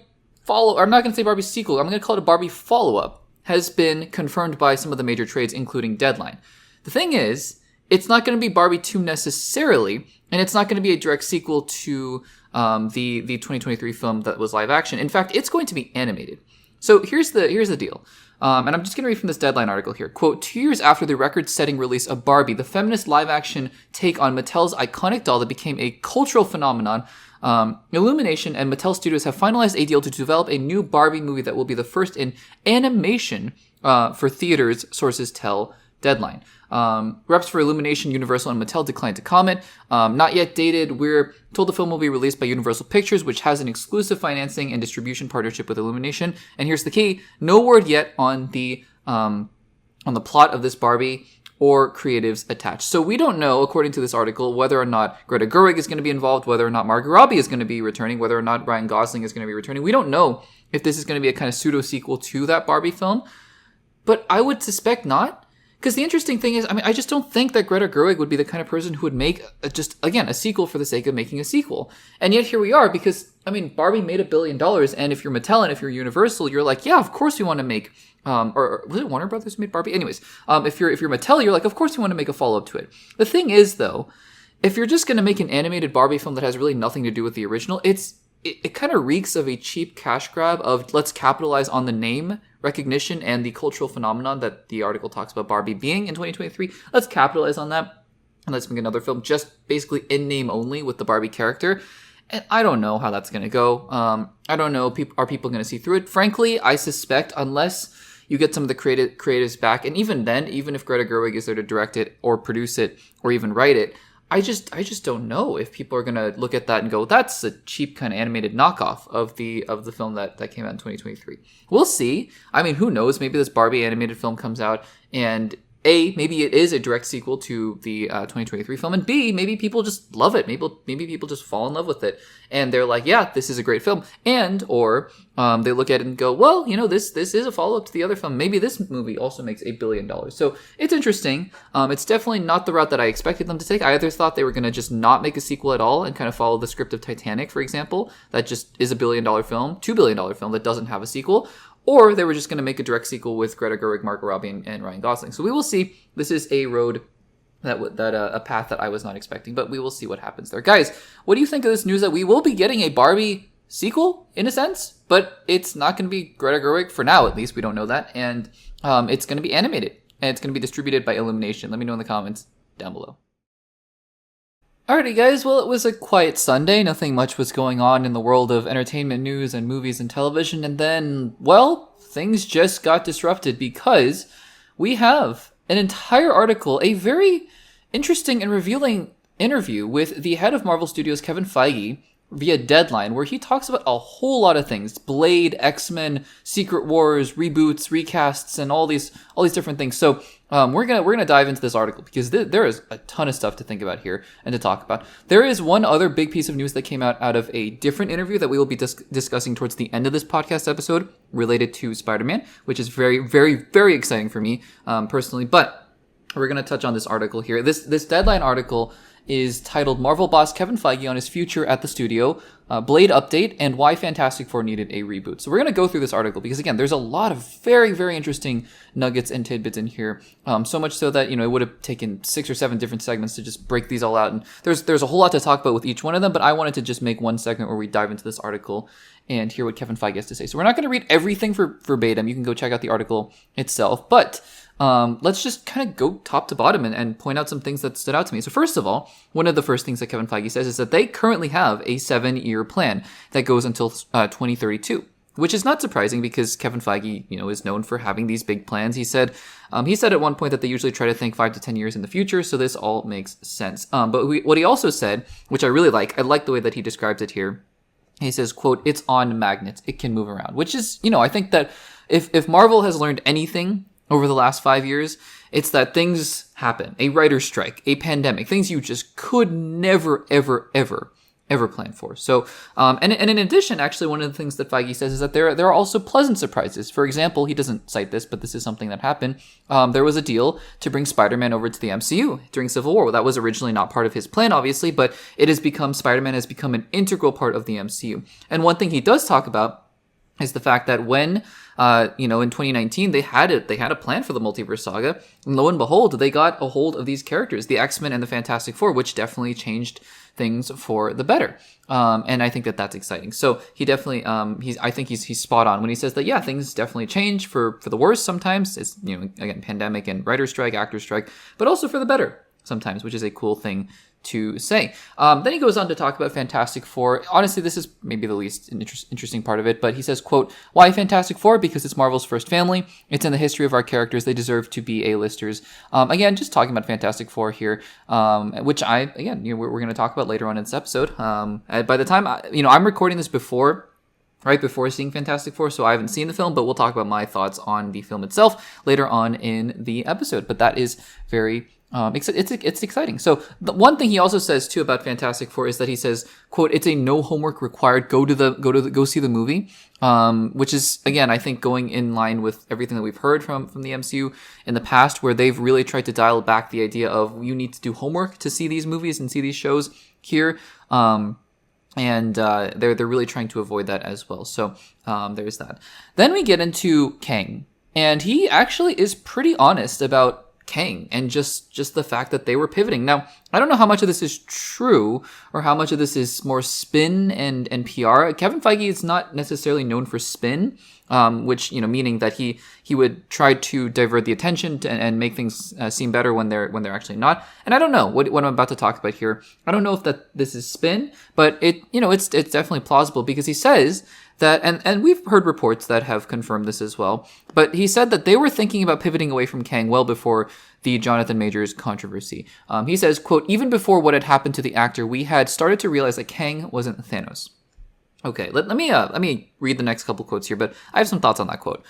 sequel, I'm going to call it a Barbie follow-up, has been confirmed by some of the major trades, including Deadline. The thing is, it's not going to be Barbie 2 necessarily, and it's not going to be a direct sequel to the 2023 film that was live action. In fact, it's going to be animated. So here's the deal. And I'm just going to read from this Deadline article here. Quote, 2 years after the record-setting release of Barbie, the feminist live-action take on Mattel's iconic doll that became a cultural phenomenon, Illumination and Mattel Studios have finalized a deal to develop a new Barbie movie that will be the first in animation for theaters, sources tell Deadline. Reps for Illumination, Universal, and Mattel declined to comment. Not yet dated. We're told the film will be released by Universal Pictures, which has an exclusive financing and distribution partnership with Illumination. And here's the key: no word yet on the plot of this Barbie or creatives attached. So we don't know, according to this article, whether or not Greta Gerwig is going to be involved, whether or not Margot Robbie is going to be returning, whether or not Ryan Gosling is going to be returning. We don't know if this is going to be a kind of pseudo sequel to that Barbie film, but I would suspect not. Because the interesting thing is, I just don't think that Greta Gerwig would be the kind of person who would make a sequel for the sake of making a sequel. And yet here we are because, Barbie made $1 billion, and if you're Mattel and if you're Universal, you're like, yeah, of course we want to make, or was it Warner Brothers who made Barbie? Anyways, if you're Mattel, you're like, of course you want to make a follow-up to it. The thing is, though, if you're just going to make an animated Barbie film that has really nothing to do with the original, it kind of reeks of a cheap cash grab of let's capitalize on the name recognition and the cultural phenomenon that the article talks about Barbie being in 2023. Let's capitalize on that and let's make another film just basically in name only with the Barbie character. And I don't know how that's going to go. I don't know. Are people going to see through it? Frankly, I suspect unless you get some of the creatives back, and even then, even if Greta Gerwig is there to direct it or produce it or even write it, I just don't know if people are going to look at that and go, that's a cheap kind of animated knockoff of the film that came out in 2023. We'll see. Who knows? Maybe this Barbie animated film comes out and A, maybe it is a direct sequel to the 2023 film, and B, maybe people just love it. Maybe people just fall in love with it, and they're like, yeah, this is a great film. Or they look at it and go, well, this is a follow-up to the other film. Maybe this movie also makes $1 billion. So it's interesting. It's definitely not the route that I expected them to take. I either thought they were going to just not make a sequel at all and kind of follow the script of Titanic, for example, that just is a $1 billion film, $2 billion film that doesn't have a sequel, or they were just going to make a direct sequel with Greta Gerwig, Margot Robbie, and Ryan Gosling. So we will see. This is a road a path that I was not expecting, but we will see what happens there. Guys, what do you think of this news that we will be getting a Barbie sequel, in a sense, but it's not going to be Greta Gerwig for now, at least. We don't know that. And it's going to be animated, and it's going to be distributed by Illumination. Let me know in the comments down below. Alrighty, guys. Well, it was a quiet Sunday. Nothing much was going on in the world of entertainment news and movies and television. And then, well, things just got disrupted because we have an entire article, a very interesting and revealing interview with the head of Marvel Studios, Kevin Feige, via Deadline, where he talks about a whole lot of things: Blade, X-Men, Secret Wars, reboots, recasts, and all these different things. So we're gonna dive into this article because there is a ton of stuff to think about here and to talk about. There is one other big piece of news that came out of a different interview that we will be discussing towards the end of this podcast episode, related to Spider-Man, which is very, very, very exciting for me personally. But we're gonna touch on this article here. This Deadline article is titled "Marvel Boss Kevin Feige on His Future at the Studio, Blade Update, and Why Fantastic Four Needed a Reboot." So we're going to go through this article because, again, there's a lot of very, very interesting nuggets and tidbits in here. So much so that, it would have taken 6 or 7 different segments to just break these all out. And there's a whole lot to talk about with each one of them, but I wanted to just make one segment where we dive into this article and hear what Kevin Feige has to say. So we're not going to read everything verbatim. You can go check out the article itself, but let's just kind of go top to bottom and point out some things that stood out to me. So first of all, one of the first things that Kevin Feige says is that they currently have a 7-year plan that goes until 2032, which is not surprising because Kevin Feige, is known for having these big plans. He said at one point that they usually try to think 5 to 10 years in the future, so this all makes sense. But what he also said, which I really like, I like the way that he describes it here. He says, quote, "It's on magnets. It can move around," which is, I think that if Marvel has learned anything over the last 5 years, it's that things happen. A writer's strike, a pandemic, things you just could never, ever, ever ever planned for. So, and in addition, actually, one of the things that Feige says is that there are also pleasant surprises. For example, he doesn't cite this, but this is something that happened. There was a deal to bring Spider-Man over to the MCU during Civil War. That was originally not part of his plan, obviously, but Spider-Man has become an integral part of the MCU. And one thing he does talk about is the fact that when, in 2019, they had a plan for the multiverse saga, and lo and behold, they got a hold of these characters, the X-Men and the Fantastic Four, which definitely changed things for the better. And I think that that's exciting. So he definitely, I think he's spot on when he says that, yeah, things definitely change for the worse sometimes. It's, again, pandemic and writer strike, actor strike, but also for the better sometimes, which is a cool thing to say. Then he goes on to talk about Fantastic Four. Honestly, this is maybe the least interesting part of it, but he says, quote, "Why Fantastic Four? Because it's Marvel's first family. It's in the history of our characters. They deserve to be A-listers." Again, just talking about Fantastic Four here, which we're going to talk about later on in this episode. By the time, I'm recording this right before seeing Fantastic Four, so I haven't seen the film, but we'll talk about my thoughts on the film itself later on in the episode. But that is very it's exciting. So the one thing he also says too about Fantastic Four is that he says, quote, "It's a no homework required. Go see the movie," which is, again, I think going in line with everything that we've heard from the MCU in the past, where they've really tried to dial back the idea of you need to do homework to see these movies and see these shows here. And they're really trying to avoid that as well. So there's that. Then we get into Kang, and he actually is pretty honest about Kang and just the fact that they were pivoting. Now, I don't know how much of this is true or how much of this is more spin and PR. Kevin Feige is not necessarily known for spin, which, meaning that he would try to divert the attention and make things seem better when they're actually not. And I don't know what I'm about to talk about here. I don't know if this is spin, but it's definitely plausible because he says that, and we've heard reports that have confirmed this as well, but he said that they were thinking about pivoting away from Kang well before the Jonathan Majors controversy. He says, quote, "Even before what had happened to the actor, we had started to realize that Kang wasn't Thanos." Okay, let me read the next couple quotes here, but I have some thoughts on that quote.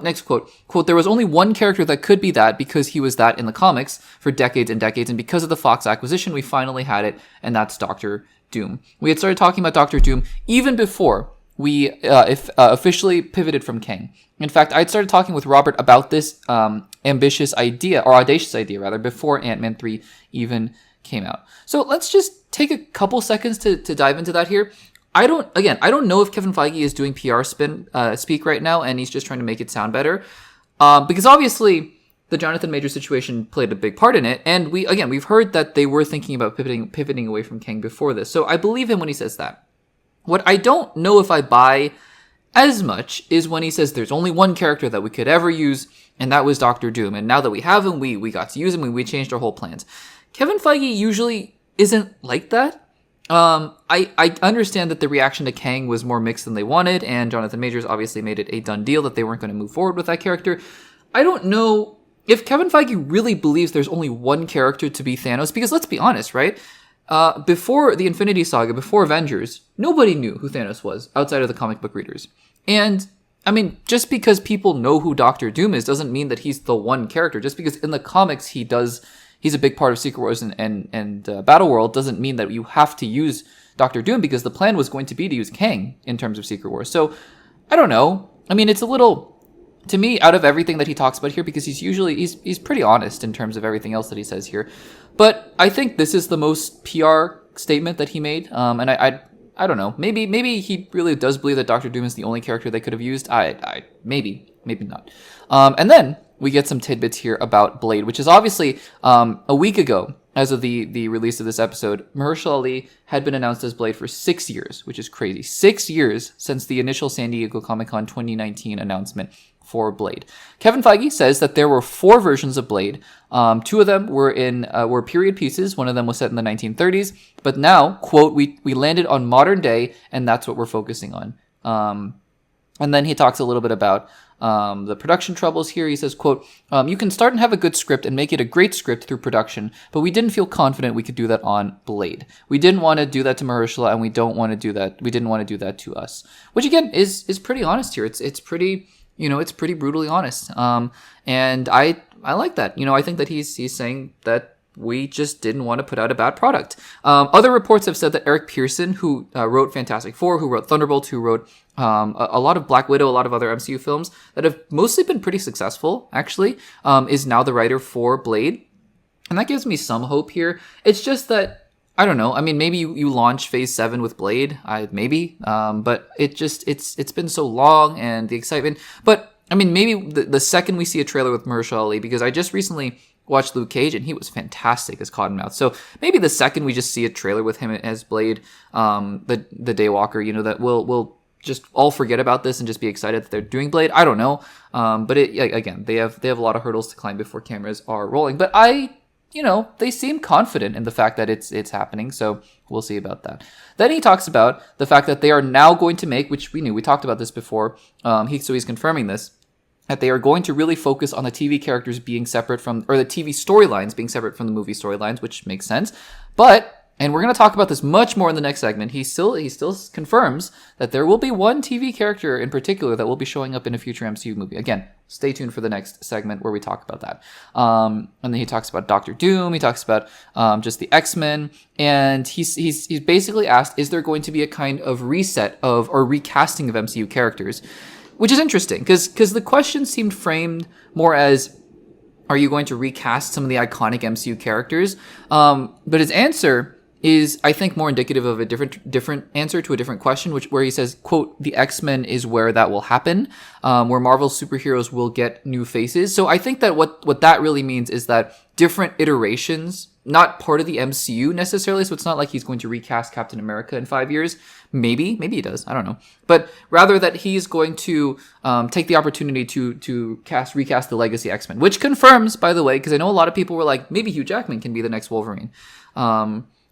Next quote, "There was only one character that could be that because he was that in the comics for decades and decades, and because of the Fox acquisition, we finally had it, and that's Doctor Doom." We had started talking about Doctor Doom even before we officially pivoted from Kang. In fact, I'd started talking with Robert about this audacious idea before Ant-Man 3 even came out. So let's just take a couple seconds to dive into that here. I don't know if Kevin Feige is doing PR speak right now and he's just trying to make it sound better. Because obviously the Jonathan Majors situation played a big part in it. And we've heard that they were thinking about pivoting away from Kang before this. So I believe him when he says that. What I don't know if I buy as much is when he says there's only one character that we could ever use, and that was Doctor Doom. And now that we have him, we got to use him and we changed our whole plans. Kevin Feige usually isn't like that. I understand that the reaction to Kang was more mixed than they wanted, and Jonathan Majors obviously made it a done deal that they weren't going to move forward with that character. I don't know if Kevin Feige really believes there's only one character to be Thanos, because let's be honest, right? Before the Infinity Saga, before Avengers, nobody knew who Thanos was outside of the comic book readers. And, I mean, just because people know who Doctor Doom is doesn't mean that he's the one character. Just because in the comics he's a big part of Secret Wars and Battle World doesn't mean that you have to use Doctor Doom, because the plan was going to be to use Kang in terms of Secret Wars. So, I don't know. I mean, it's a little, to me, out of everything that he talks about here, because he's pretty honest in terms of everything else that he says here. But I think this is the most PR statement that he made. And I don't know. Maybe he really does believe that Doctor Doom is the only character they could have used. Maybe not. And then we get some tidbits here about Blade, which is obviously a week ago, as of the release of this episode, Mahershala Ali had been announced as Blade for 6 years, which is crazy. 6 years since the initial San Diego Comic-Con 2019 announcement for Blade. Kevin Feige says that there were 4 versions of Blade. 2 of them were period pieces. One of them was set in the 1930s. But now, quote, we landed on modern day, and that's what we're focusing on. And then he talks a little bit about the production troubles here. He says, quote, "You can start and have a good script and make it a great script through production, but we didn't feel confident we could do that on Blade. We didn't want to do that to Mahershala, and we don't want to do that. We didn't want to do that to us." Which again is pretty honest here. It's pretty, it's pretty brutally honest. And I like that. I think that he's saying that, we just didn't want to put out a bad product. Other reports have said that Eric Pearson, who wrote Fantastic Four, who wrote Thunderbolt, who wrote a lot of Black Widow, a lot of other MCU films that have mostly been pretty successful, actually, is now the writer for Blade. And that gives me some hope here. It's just that, I don't know. I mean, maybe you launch Phase 7 with Blade, maybe. But it's been so long and the excitement. But, I mean, maybe the second we see a trailer with Mahershala Ali, because I just recently watched Luke Cage and he was fantastic as Cottonmouth. So maybe the second we just see a trailer with him as Blade, the Daywalker, that we'll just all forget about this and just be excited that they're doing Blade. I don't know. But again, they have a lot of hurdles to climb before cameras are rolling. But they seem confident in the fact that it's happening, so we'll see about that. Then he talks about the fact that they are now going to make, which we knew, we talked about this before, he's confirming this, that they are going to really focus on the TV characters being separate from, or the TV storylines being separate from the movie storylines, which makes sense. But, and we're going to talk about this much more in the next segment, he still confirms that there will be one TV character in particular that will be showing up in a future MCU movie. Again, stay tuned for the next segment where we talk about that. And then he talks about Doctor Doom. He talks about just the X-Men. And he's basically asked, is there going to be a kind of reset of, or recasting of MCU characters? Which is interesting, because the question seemed framed more as, are you going to recast some of the iconic MCU characters? But his answer is, I think, more indicative of a different answer to a different question, where he says, quote, the X-Men is where that will happen, where Marvel superheroes will get new faces. So I think that what that really means is that different iterations, not part of the MCU necessarily, so it's not like he's going to recast Captain America in 5 years. Maybe he does, I don't know. But rather that he's going to take the opportunity to recast the Legacy X-Men, which confirms, by the way, because I know a lot of people were like, maybe Hugh Jackman can be the next Wolverine.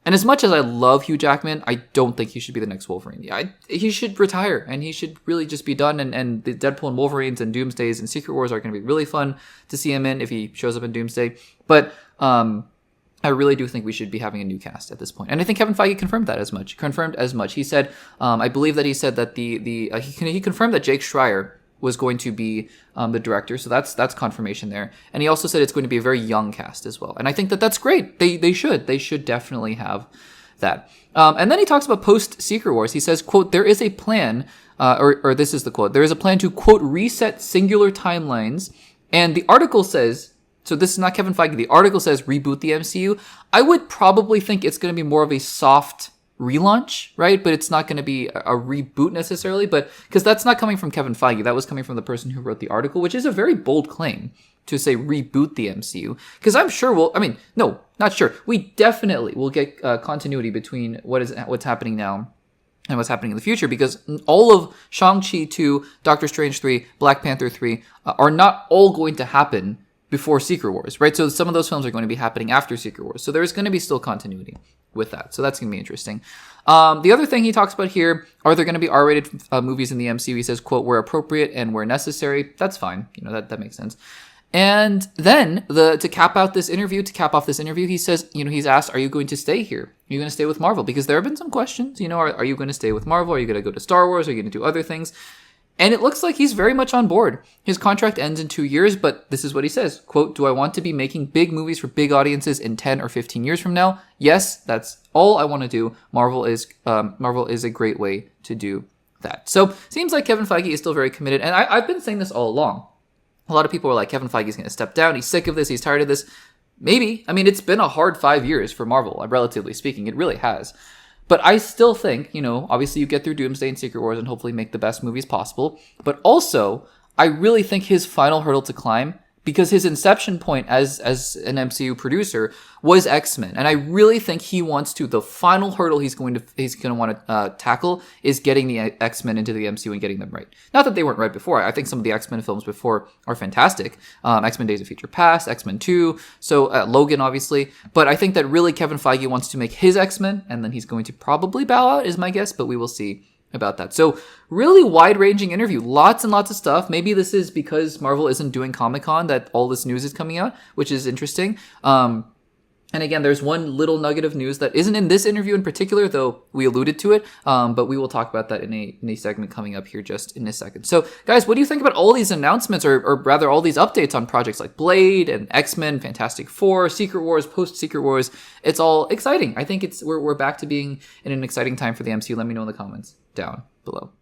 And as much as I love Hugh Jackman, I don't think he should be the next Wolverine. He should retire, and he should really just be done. And the Deadpool and Wolverines and Doomsdays and Secret Wars are going to be really fun to see him in if he shows up in Doomsday. But I really do think we should be having a new cast at this point. And I think Kevin Feige confirmed as much. He said, I believe that he said that he confirmed that Jake Schreier was going to be the director, so that's confirmation there. And he also said it's going to be a very young cast as well, and I think that's great. They should definitely have that. And then he talks about post Secret Wars. He says, quote, there is a plan, or this is the quote, there is a plan to, quote, reset singular timelines. And the article says, so this is not Kevin Feige, the article says reboot the MCU. I would probably think it's going to be more of a soft relaunch, right? But it's not going to be a reboot necessarily, but because that's not coming from Kevin Feige, that was coming from the person who wrote the article, which is a very bold claim to say reboot the MCU. Because I'm sure we definitely will get continuity between what's happening now and what's happening in the future, because all of Shang-Chi 2, Doctor Strange 3, Black Panther 3 are not all going to happen before Secret Wars, right? So some of those films are going to be happening after Secret Wars. So there's going to be still continuity with that. So that's going to be interesting. The other thing he talks about here, are there going to be R-rated movies in the MCU? He says, quote, where appropriate and where necessary. That's fine. That makes sense. And then to cap off this interview, he says, he's asked, are you going to stay here? Are you going to stay with Marvel? Because there have been some questions, are you going to stay with Marvel? Are you going to go to Star Wars? Are you going to do other things? And it looks like he's very much on board. His contract ends in 2 years, but this is what he says. Quote, do I want to be making big movies for big audiences in 10 or 15 years from now? Yes, that's all I want to do. Marvel is a great way to do that. So seems like Kevin Feige is still very committed. And I've been saying this all along. A lot of people are like, Kevin Feige is going to step down. He's sick of this. He's tired of this. Maybe. I mean, it's been a hard 5 years for Marvel, relatively speaking. It really has. But I still think, obviously you get through Doomsday and Secret Wars and hopefully make the best movies possible. But also, I really think his final hurdle to climb, because his inception point as an MCU producer was X-Men. And I really think he wants to, the final hurdle he's going to want to tackle is getting the X-Men into the MCU and getting them right. Not that they weren't right before. I think some of the X-Men films before are fantastic. X-Men Days of Future Past, X-Men 2, so Logan, obviously. But I think that really Kevin Feige wants to make his X-Men, and then he's going to probably bow out, is my guess, but we will see about that. So really wide-ranging interview, lots and lots of stuff. Maybe this is because Marvel isn't doing Comic-Con that all this news is coming out, which is interesting. And And again, there's one little nugget of news that isn't in this interview in particular, though we alluded to it. But we will talk about that in a segment coming up here just in a second. So, guys, what do you think about all these announcements, or rather all these updates on projects like Blade and X-Men, Fantastic Four, Secret Wars, post-Secret Wars? It's all exciting. I think we're back to being in an exciting time for the MCU. Let me know in the comments down below.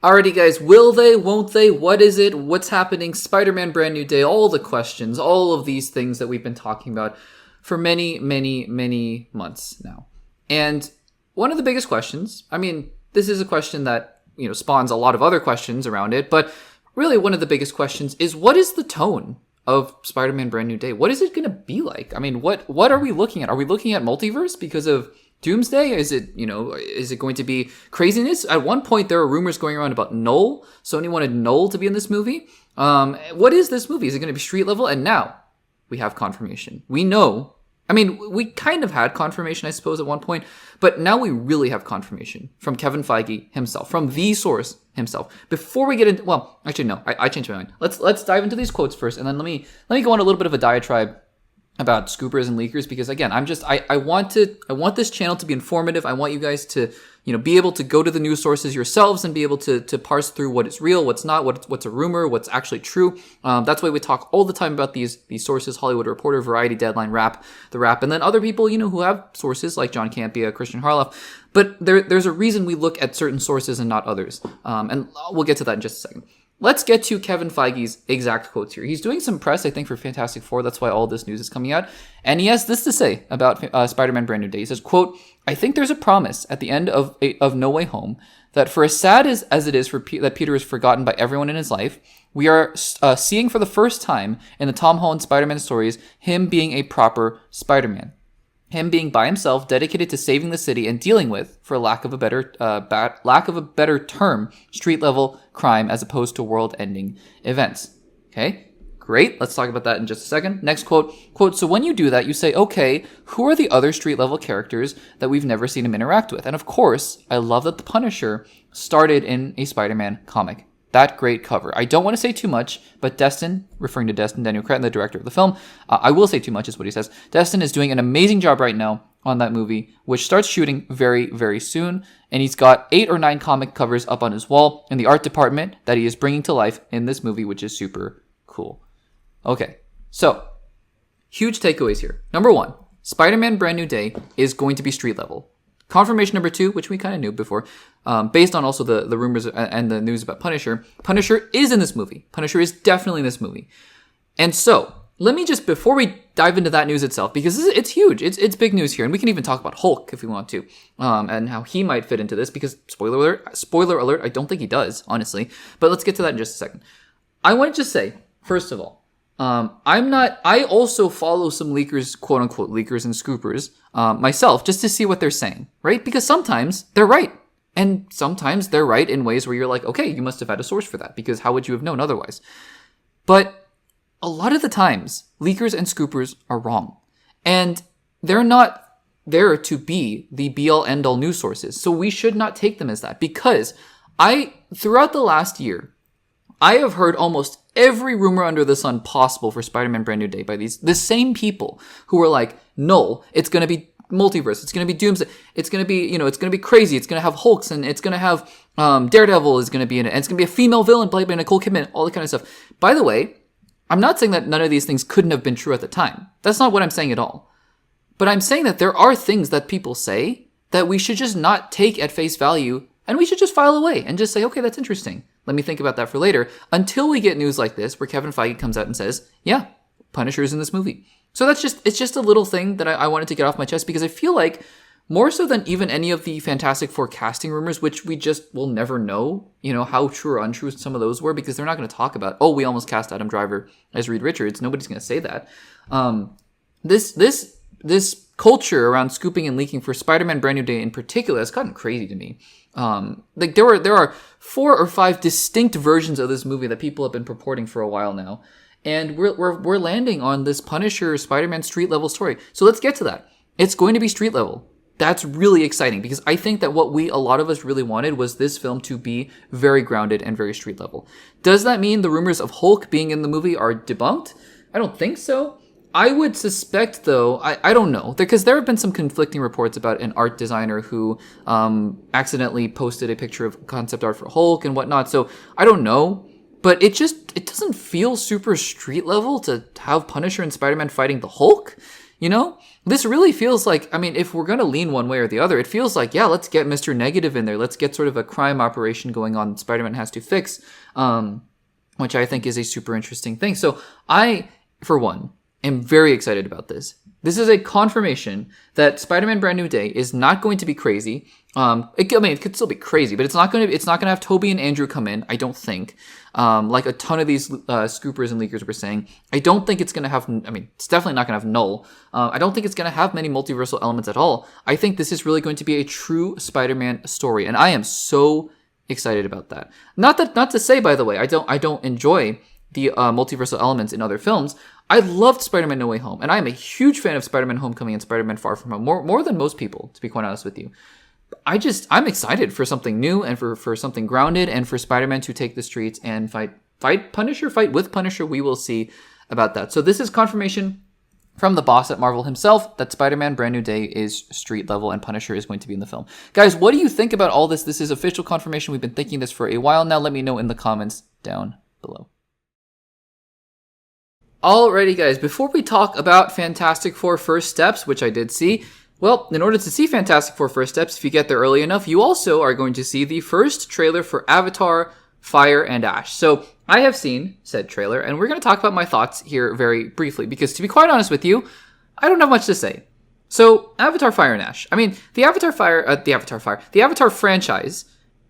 Alrighty, guys, will they, won't they, what is it, what's happening, Spider-Man Brand New Day, all the questions, all of these things that we've been talking about for many, many, many months now. And one of the biggest questions, I mean, this is a question that, spawns a lot of other questions around it, but really one of the biggest questions is, what is the tone of Spider-Man Brand New Day? What is it going to be like? I mean, what are we looking at? Are we looking at multiverse because of Doomsday? Is it going to be craziness? At one point, there were rumors going around about Null. Sony wanted Null to be in this movie. What is this movie? Is it going to be street level? And now we have confirmation. We know. I mean, we kind of had confirmation, I suppose, at one point, but now we really have confirmation from Kevin Feige himself, from the source himself. Before we get into, well, actually, no, I changed my mind. Let's dive into these quotes first, and then let me go on a little bit of a diatribe about scoopers and leakers, because again, I want this channel to be informative. I want you guys to, be able to go to the news sources yourselves and be able to parse through what is real, what's not, what's a rumor, what's actually true. That's why we talk all the time about these sources: Hollywood Reporter, Variety, Deadline, The Wrap, and then other people, who have sources like John Campea, Christian Harloff. But there's a reason we look at certain sources and not others. And we'll get to that in just a second. Let's get to Kevin Feige's exact quotes here. He's doing some press, I think, for Fantastic Four. That's why all this news is coming out. And he has this to say about Spider-Man Brand New Day. He says, quote, "I think there's a promise at the end of No Way Home that for as sad as it is that Peter is forgotten by everyone in his life, we are seeing for the first time in the Tom Holland Spider-Man stories him being a proper Spider-Man. Him being by himself, dedicated to saving the city and dealing with, for lack of a better term, street-level crime as opposed to world-ending events." Okay, great. Let's talk about that in just a second. Next quote, "So when you do that, you say, okay, who are the other street-level characters that we've never seen him interact with? And of course, I love that the Punisher started in a Spider-Man comic. That great cover. I don't want to say too much, but Destin," referring to Destin Daniel Cretton, the director of the film, I will say too much is what he says. "Destin is doing an amazing job right now on that movie, which starts shooting very, very soon. And he's got 8 or 9 comic covers up on his wall in the art department that he is bringing to life in this movie, which is super cool." Okay, so huge takeaways here. Number 1, Spider-Man Brand New Day is going to be street level. Confirmation number 2, which we kind of knew before, based on also the rumors and the news about Punisher. Punisher is in this movie. Punisher is definitely in this movie. And so, let me just, before we dive into that news itself, because it's huge, it's big news here, and we can even talk about Hulk if we want to, and how he might fit into this, because spoiler alert, I don't think he does, honestly. But let's get to that in just a second. I want to just say, first of all, I also follow some leakers, quote unquote leakers and scoopers, myself, just to see what they're saying, right? Because sometimes they're right. And sometimes they're right in ways where you're like, okay, you must have had a source for that, because how would you have known otherwise? But a lot of the times, leakers and scoopers are wrong. And they're not there to be the be-all end-all news sources. So we should not take them as that, because throughout the last year, I have heard almost every rumor under the sun possible for Spider-Man Brand New Day by the same people who were like, "No, it's going to be multiverse. It's going to be Doomsday. It's going to be, it's going to be crazy. It's going to have Hulks, and it's going to have Daredevil is going to be in it. And it's going to be a female villain played by Nicole Kidman, all that kind of stuff." By the way, I'm not saying that none of these things couldn't have been true at the time. That's not what I'm saying at all. But I'm saying that there are things that people say that we should just not take at face value, and we should just file away and just say, okay, that's interesting. Let me think about that for later, until we get news like this where Kevin Feige comes out and says, yeah, Punisher is in this movie. So it's just a little thing that I wanted to get off my chest, because I feel like more so than even any of the Fantastic Four casting rumors, which we just will never know, how true or untrue some of those were, because they're not going to talk about, oh, we almost cast Adam Driver as Reed Richards. Nobody's going to say that. This culture around scooping and leaking for Spider-Man Brand New Day in particular has gotten crazy to me. There are 4 or 5 distinct versions of this movie that people have been purporting for a while now, and we're landing on this Punisher Spider-Man street level story. So let's get to that. It's going to be street level. that's really exciting because I think that what a lot of us really wanted was this film to be very grounded and very street level. Does that mean the rumors of Hulk being in the movie are debunked? I don't think so. I would suspect, though, I don't know, because there have been some conflicting reports about an art designer who accidentally posted a picture of concept art for Hulk and whatnot, so I don't know. But it doesn't feel super street level to have Punisher and Spider-Man fighting the Hulk, you know? This really feels like, I mean, if we're going to lean one way or the other, it feels like, yeah, let's get Mr. Negative in there. Let's get sort of a crime operation going on that Spider-Man has to fix, which I think is a super interesting thing. So I, for one, am very excited about this. This is a confirmation that Spider-Man Brand New Day is not going to be crazy. It could still be crazy, but it's not going to have Toby and Andrew come in, I don't think. Like a ton of these scoopers and leakers were saying. I don't think it's going to have, it's definitely not going to have Null. I don't think it's going to have many multiversal elements at all. I think this is really going to be a true Spider-Man story, and I am so excited about that. Not to say, by the way, I don't enjoy the multiversal elements in other films. I loved Spider-Man No Way Home, and I am a huge fan of Spider-Man Homecoming and Spider-Man Far From Home, more than most people, to be quite honest with you. I'm excited for something new and for something grounded and for Spider-Man to take the streets and fight Punisher, fight with Punisher. We will see about that. So this is confirmation from the boss at Marvel himself that Spider-Man Brand New Day is street level and Punisher is going to be in the film. Guys, what do you think about all this? This is official confirmation. We've been thinking this for a while now. Let me know in the comments down below. Alrighty guys, before we talk about Fantastic Four First Steps, which I did see, well, in order to see Fantastic Four First Steps, if you get there early enough, you also are going to see the first trailer for Avatar, Fire and Ash. So I have seen said trailer, and we're going to talk about my thoughts here very briefly, because to be quite honest with you, I don't have much to say. So Avatar, Fire and Ash. I mean, the Avatar franchise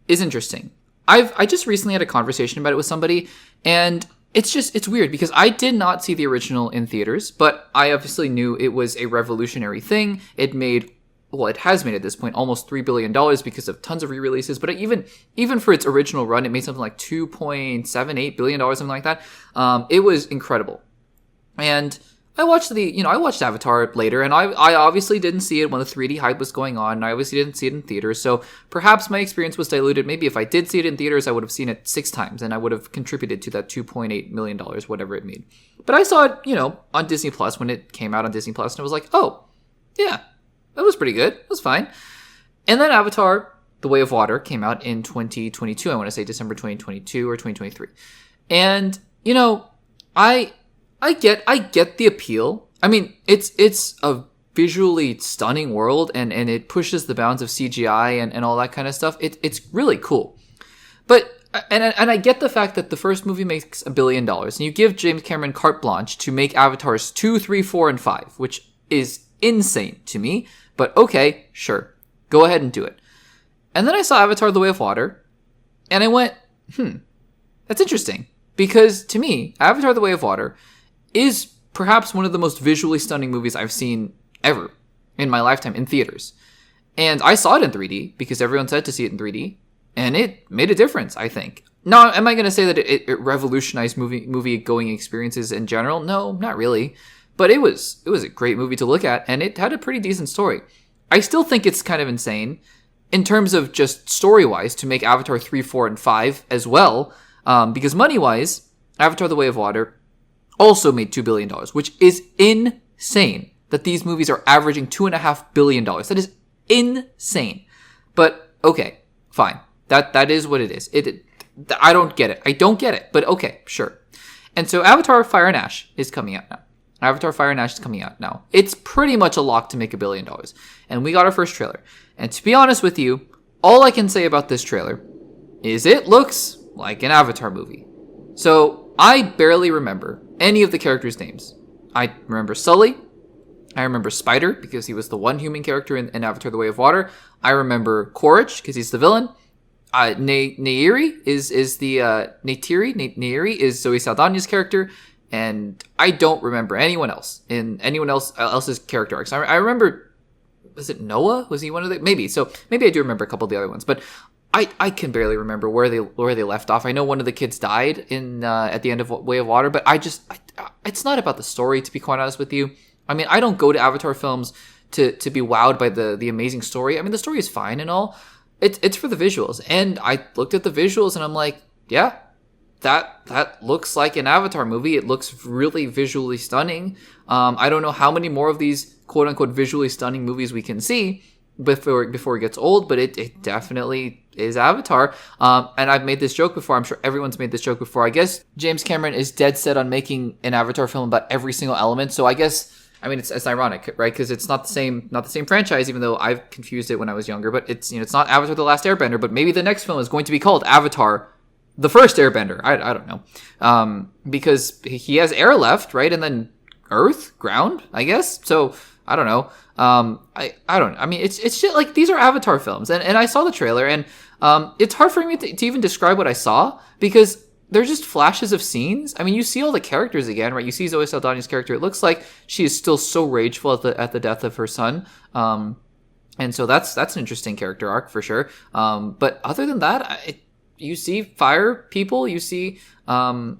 is interesting. I just recently had a conversation about it with somebody, and it's weird because I did not see the original in theaters, but I obviously knew it was a revolutionary thing. It has made at this point almost $3 billion because of tons of re-releases, but even for its original run, it made something like $2.78 billion, something like that. It was incredible. And I watched Avatar later, and I obviously didn't see it when the 3D hype was going on, and I obviously didn't see it in theaters, so perhaps my experience was diluted. Maybe if I did see it in theaters, I would have seen it 6 times, and I would have contributed to that $2.8 million, whatever it made. But I saw it, on Disney Plus when it came out on Disney Plus, and I was like, oh, yeah, that was pretty good. It was fine. And then Avatar, The Way of Water, came out in 2022, I want to say December 2022 or 2023. And, I get the appeal. I mean, it's a visually stunning world, and it pushes the bounds of CGI and all that kind of stuff. It's really cool. But and I get the fact that the first movie makes $1 billion, and you give James Cameron carte blanche to make Avatars 2, 3, 4, and 5, which is insane to me. But okay, sure, go ahead and do it. And then I saw Avatar: The Way of Water, and I went, that's interesting, because to me, Avatar: The Way of Water is perhaps one of the most visually stunning movies I've seen ever in my lifetime in theaters. And I saw it in 3D because everyone said to see it in 3D, and it made a difference, I think. Now, am I going to say that it revolutionized movie-going experiences in general? No, not really. But it was a great movie to look at, and it had a pretty decent story. I still think it's kind of insane in terms of just story-wise to make Avatar 3, 4, and 5 as well, because money-wise, Avatar: The Way of Water also made $2 billion, which is insane that these movies are averaging $2.5 billion. That is insane. But okay, fine. That is what it is. I don't get it. I don't get it, but okay, sure. And so Avatar: Fire and Ash is coming out now. Avatar: Fire and Ash is coming out now. It's pretty much a lock to make $1 billion. And we got our first trailer. And to be honest with you, all I can say about this trailer is it looks like an Avatar movie. So I barely remember any of the characters' names. I remember Sully. I remember Spider, because he was the one human character in Avatar: The Way of Water. I remember Quaritch, because he's the villain. Neytiri is Zoe Saldana's character. And I don't remember anyone else's character arcs. I remember, was it Noah? Was he one of the? Maybe. So maybe I do remember a couple of the other ones, but I can barely remember where they left off. I know one of the kids died at the end of Way of Water, but it's not about the story, to be quite honest with you. I mean, I don't go to Avatar films to be wowed by the amazing story. I mean, the story is fine and all. It's for the visuals. And I looked at the visuals and I'm like, yeah, that looks like an Avatar movie. It looks really visually stunning. I don't know how many more of these quote unquote visually stunning movies we can see before it gets old, but it definitely is Avatar. And I've made this joke before. I'm sure everyone's made this joke before. I guess James Cameron is dead set on making an Avatar film about every single element. So I guess, I mean, it's ironic, right? Because it's not the same franchise, even though I've confused it when I was younger. But it's, it's not Avatar: The Last Airbender, but maybe the next film is going to be called Avatar: The First Airbender. I don't know, because he has air left, right, and then earth, ground, I guess. So I don't know. I don't. I mean, it's shit. Like, these are Avatar films, and I saw the trailer, and it's hard for me to even describe what I saw because they're just flashes of scenes. I mean, you see all the characters again, right? You see Zoe Saldana's character. It looks like she is still so rageful at the death of her son. And so that's an interesting character arc for sure. But other than that, you see fire people. You see Quaritch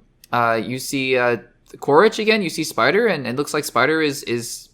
again. You see Spider, and it looks like Spider is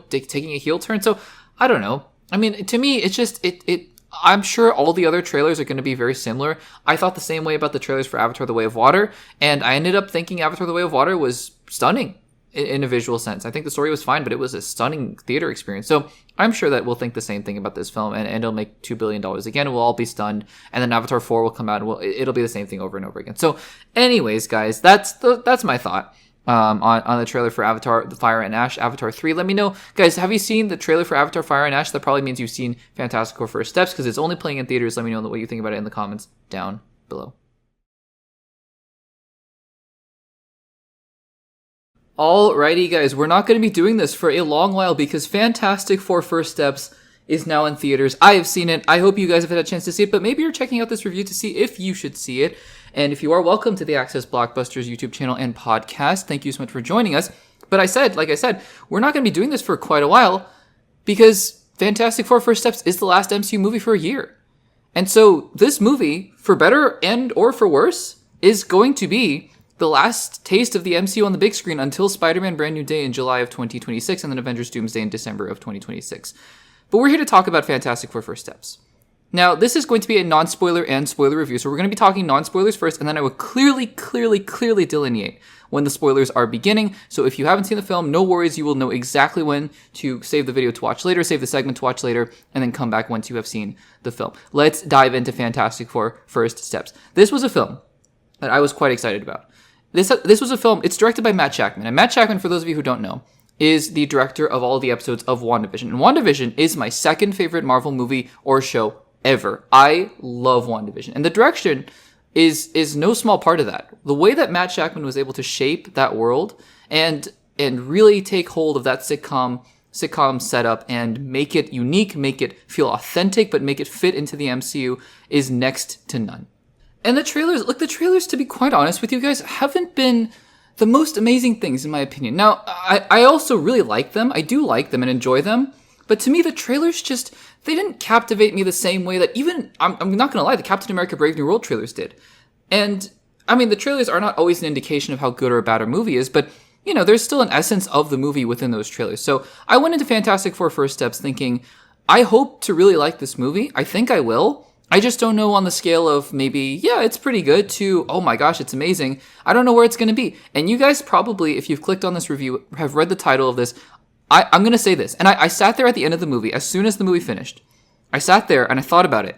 taking a heel turn. So I don't know. I mean, to me, it's just it. I'm sure all the other trailers are going to be very similar. I thought the same way about the trailers for Avatar: The Way of Water, and I ended up thinking Avatar: The Way of Water was stunning in a visual sense. I think the story was fine, but it was a stunning theater experience. So I'm sure that we'll think the same thing about this film, and it'll make $2 billion again. We'll all be stunned, and then Avatar 4 will come out, and it'll be the same thing over and over again. So anyways, guys, that's my thought. On the trailer for Avatar: The Fire and Ash, Avatar 3. Let me know, guys, have you seen the trailer for Avatar: Fire and Ash? That probably means you've seen Fantastic Four First Steps, because it's only playing in theaters. Let me know what you think about it in the comments down below. Alrighty, guys, we're not going to be doing this for a long while because Fantastic Four First Steps is now in theaters. I have seen it. I hope you guys have had a chance to see it, but maybe you're checking out this review to see if you should see it. And if you are, welcome to the Access Blockbusters YouTube channel and podcast. Thank you so much for joining us. But like I said, we're not going to be doing this for quite a while because Fantastic Four First Steps is the last MCU movie for a year. And so this movie, for better and or for worse, is going to be the last taste of the MCU on the big screen until Spider-Man Brand New Day in July of 2026 and then Avengers Doomsday in December of 2026. But we're here to talk about Fantastic Four First Steps. Now, this is going to be a non-spoiler and spoiler review, so we're going to be talking non-spoilers first, and then I will clearly delineate when the spoilers are beginning. So if you haven't seen the film, no worries, you will know exactly when to save the video to watch later, save the segment to watch later, and then come back once you have seen the film. Let's dive into Fantastic Four First Steps. This was a film that I was quite excited about. This was a film, it's directed by Matt Shakman, and Matt Shakman, for those of you who don't know, is the director of all the episodes of WandaVision. And WandaVision is my second favorite Marvel movie or show ever. I love WandaVision. And the direction is no small part of that. The way that Matt Shakman was able to shape that world and really take hold of that sitcom setup and make it unique, make it feel authentic, but make it fit into the MCU is next to none. And the trailers, to be quite honest with you guys, haven't been the most amazing things in my opinion. Now, I also really like them. I do like them and enjoy them. But to me, the trailers they didn't captivate me the same way that even, I'm not going to lie, the Captain America Brave New World trailers did. And, I mean, the trailers are not always an indication of how good or bad a movie is, but, there's still an essence of the movie within those trailers. So I went into Fantastic Four First Steps thinking, I hope to really like this movie. I think I will. I just don't know on the scale of maybe, yeah, it's pretty good to, oh my gosh, it's amazing. I don't know where it's going to be. And you guys probably, if you've clicked on this review, have read the title of this. I'm going to say this. And I sat there at the end of the movie, as soon as the movie finished. I sat there and I thought about it.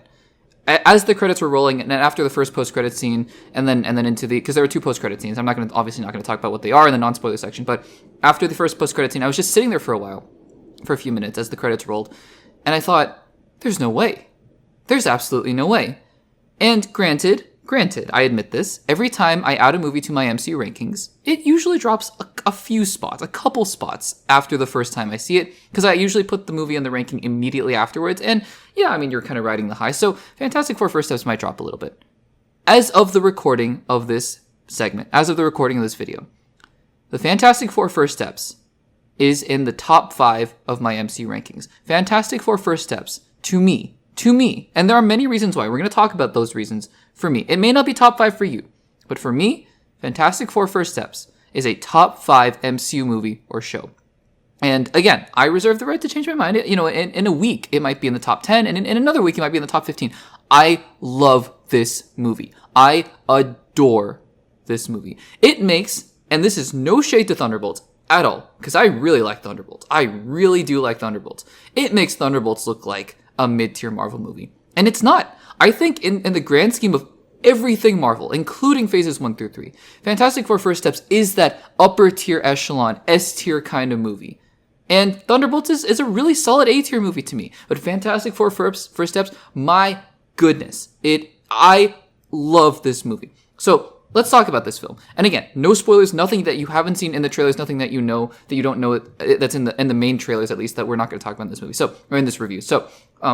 As the credits were rolling, and after the first post-credit scene, and then into because there were two post-credit scenes. I'm obviously not going to talk about what they are in the non-spoiler section, but after the first post-credit scene, I was just sitting there for a while, for a few minutes as the credits rolled. And I thought, there's no way. There's absolutely no way. And granted, I admit this, every time I add a movie to my MCU rankings, it usually drops a few spots, a couple spots after the first time I see it, because I usually put the movie on the ranking immediately afterwards, and yeah, I mean, you're kind of riding the high, so Fantastic Four First Steps might drop a little bit. As of the recording of this segment, as of the recording of this video, the Fantastic Four First Steps is in the top 5 of my MCU rankings. Fantastic Four First Steps, to me, and there are many reasons why. We're going to talk about those reasons for me. It may not be top 5 for you, but for me, Fantastic Four First Steps is a top 5 MCU movie or show. And again, I reserve the right to change my mind. You know, in a week, it might be in the top 10, and in another week, it might be in the top 15. I love this movie. I adore this movie. It makes, and this is no shade to Thunderbolts at all, because I really like Thunderbolts. I really do like Thunderbolts. It makes Thunderbolts look like a mid-tier Marvel movie. And it's not. I think in the grand scheme of everything Marvel, including phases 1 through 3, Fantastic Four First Steps is that upper tier echelon, S tier kind of movie. And Thunderbolts is a really solid A tier movie to me. But Fantastic Four First Steps, my goodness. I love this movie. So let's talk about this film. And again, no spoilers, nothing that you haven't seen in the trailers, nothing that you know, that you don't know, that's in the main trailers at least, that we're not going to talk about in this movie. So, or in this review. So,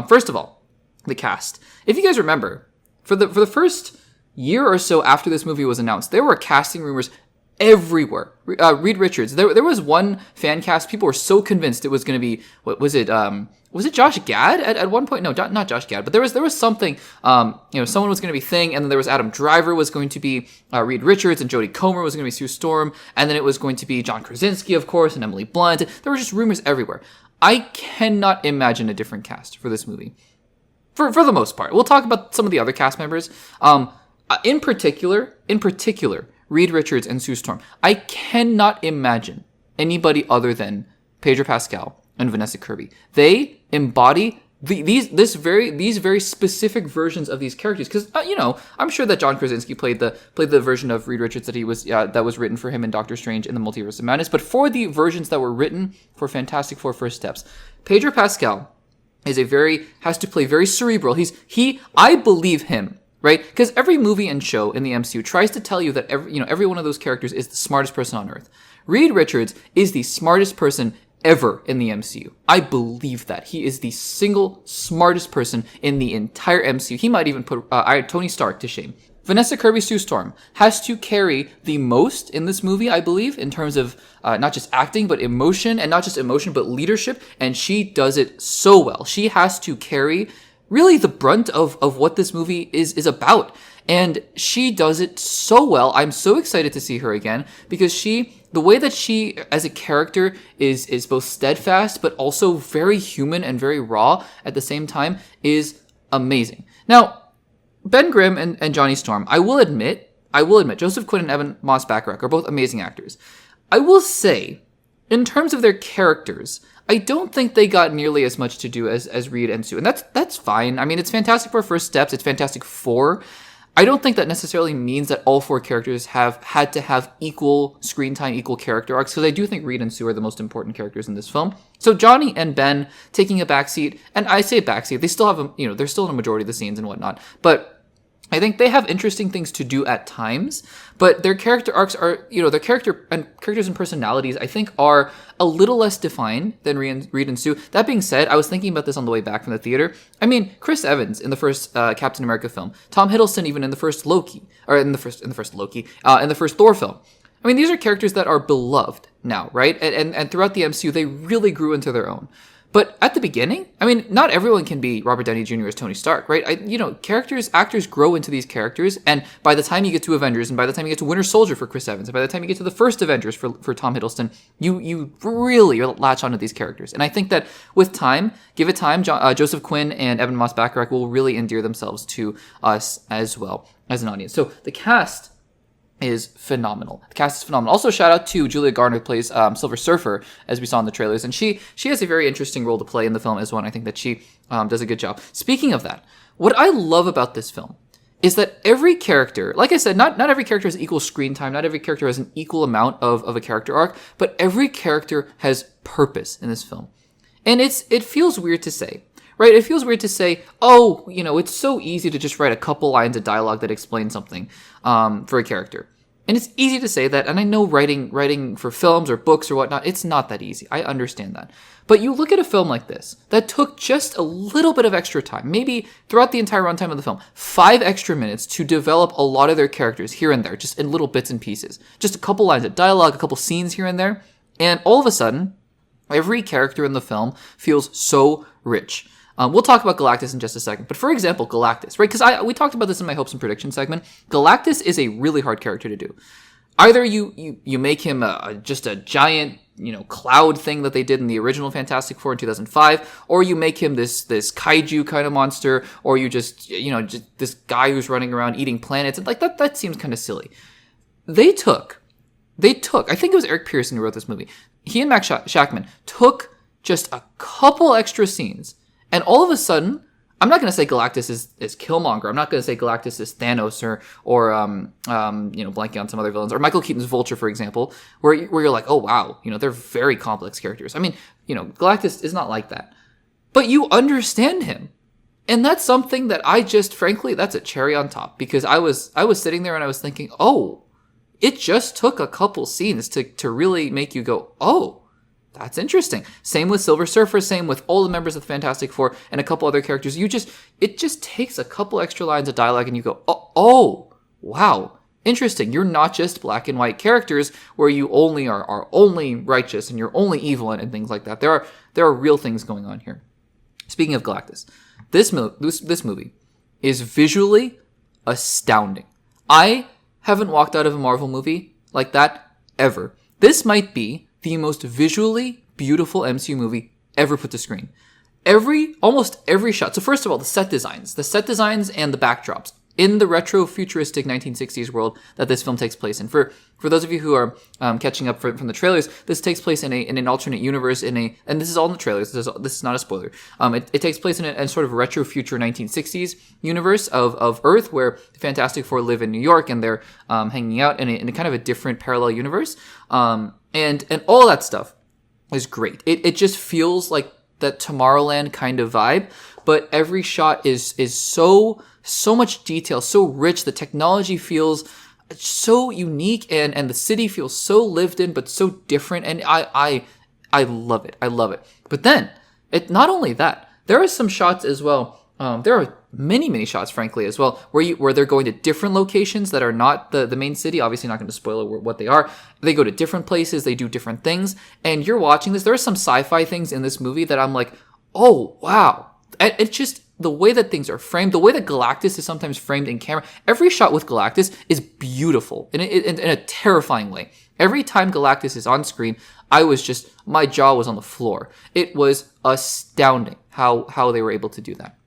first of all, the cast. If you guys remember, for the first year or so after this movie was announced, there were casting rumors everywhere. Reed Richards. There was one fan cast. People were so convinced it was going to be, what was it? Was it Josh Gad at one point? No, not Josh Gad, but there was something. Someone was going to be Thing, and then there was Adam Driver was going to be Reed Richards, and Jodie Comer was going to be Sue Storm, and then it was going to be John Krasinski, of course, and Emily Blunt. There were just rumors everywhere. I cannot imagine a different cast for this movie. For the most part. We'll talk about some of the other cast members. In particular, Reed Richards and Sue Storm. I cannot imagine anybody other than Pedro Pascal and Vanessa Kirby. They embody these very specific versions of these characters. Because I'm sure that John Krasinski played the version of Reed Richards that was written for him in Doctor Strange in the Multiverse of Madness. But for the versions that were written for Fantastic Four First Steps, Pedro Pascal has to play very cerebral. I believe him, right? Because every movie and show in the MCU tries to tell you that every one of those characters is the smartest person on Earth. Reed Richards is the smartest person ever in the MCU. I believe that. He is the single smartest person in the entire MCU. He might even put Tony Stark to shame. Vanessa Kirby Sue Storm has to carry the most in this movie, I believe, in terms of not just acting, but emotion, and not just emotion, but leadership, and she does it so well. She has to carry really the brunt of what this movie is about, and she does it so well. I'm so excited to see her again, because the way that she, as a character, is both steadfast, but also very human and very raw at the same time, is amazing. Now, Ben Grimm and Johnny Storm, I will admit, Joseph Quinn and Evan Moss-Bachrach are both amazing actors. I will say, in terms of their characters, I don't think they got nearly as much to do as Reed and Sue, and that's fine. I mean, it's Fantastic Four First Steps, it's Fantastic Four. I don't think that necessarily means that all four characters have had to have equal screen time, equal character arcs, because I do think Reed and Sue are the most important characters in this film. So Johnny and Ben taking a backseat, and I say backseat, they still have, they're still in a majority of the scenes and whatnot, but I think they have interesting things to do at times, but their character arcs are, their characters and personalities, I think, are a little less defined than Reed and Sue. That being said, I was thinking about this on the way back from the theater. I mean, Chris Evans in the first Captain America film, Tom Hiddleston even in the first in the first Thor film. I mean, these are characters that are beloved now, right? And throughout the MCU, they really grew into their own. But at the beginning, I mean, not everyone can be Robert Downey Jr. as Tony Stark, right? Actors grow into these characters, and by the time you get to Avengers, and by the time you get to Winter Soldier for Chris Evans, and by the time you get to the first Avengers for Tom Hiddleston, you really latch onto these characters. And I think that with time, give it time, Joseph Quinn and Evan Moss-Bachrach will really endear themselves to us as well as an audience. So the cast is phenomenal. The cast is phenomenal. Also, shout out to Julia Garner, who plays Silver Surfer, as we saw in the trailers, and she has a very interesting role to play in the film as well, and I think that she does a good job. Speaking of that, what I love about this film is that every character, like I said, not every character has equal screen time, not every character has an equal amount of a character arc, but every character has purpose in this film. And it feels weird to say, right? It feels weird to say, it's so easy to just write a couple lines of dialogue that explain something for a character. And it's easy to say that, and I know writing for films or books or whatnot, it's not that easy. I understand that. But you look at a film like this that took just a little bit of extra time, maybe throughout the entire runtime of the film, 5 extra minutes to develop a lot of their characters here and there, just in little bits and pieces. Just a couple lines of dialogue, a couple scenes here and there, and all of a sudden, every character in the film feels so rich. We'll talk about Galactus in just a second. But for example, Galactus, right? Because we talked about this in my hopes and predictions segment. Galactus is a really hard character to do. Either you make him just a giant cloud thing that they did in the original Fantastic Four in 2005, or you make him this kaiju kind of monster, or you just this guy who's running around eating planets, and like that seems kind of silly. They took, I think it was Eric Pearson who wrote this movie. He and Max Shackman took just a couple extra scenes, and all of a sudden, I'm not going to say Galactus is Killmonger. I'm not going to say Galactus is Thanos or blanking on some other villains, or Michael Keaton's Vulture, for example, where you're like, oh wow, they're very complex characters. I mean, Galactus is not like that, but you understand him, and that's something that frankly, that's a cherry on top, because I was sitting there and I was thinking, oh, it just took a couple scenes to really make you go, oh. That's interesting. Same with Silver Surfer, same with all the members of the Fantastic Four and a couple other characters. It just takes a couple extra lines of dialogue and you go, oh, wow, interesting. You're not just black and white characters where you only are only righteous and you're only evil and things like that. There are real things going on here. Speaking of Galactus, this movie is visually astounding. I haven't walked out of a Marvel movie like that ever. This might be the most visually beautiful MCU movie ever put to screen. Almost every shot. So first of all, the set designs and the backdrops in the retro futuristic 1960s world that this film takes place in. For those of you who are catching up from the trailers, this takes place in an alternate universe and this is all in the trailers. This is not a spoiler. It takes place in a sort of retro future 1960s universe of Earth, where the Fantastic Four live in New York and they're hanging out in a kind of a different parallel universe. And all that stuff is great. It just feels like that Tomorrowland kind of vibe, but every shot is so much detail, so rich. The technology feels so unique, and the city feels so lived in, but so different. And I love it. I love it. But then, not only that, there are some shots as well. There are many shots, frankly, as well, where they're going to different locations that are not the main city. Obviously, not going to spoil what they are. They go to different places. They do different things. And you're watching this. There are some sci-fi things in this movie that I'm like, oh, wow. It's just the way that things are framed, the way that Galactus is sometimes framed in camera. Every shot with Galactus is beautiful in a terrifying way. Every time Galactus is on screen, my jaw was on the floor. It was astounding how they were able to do that.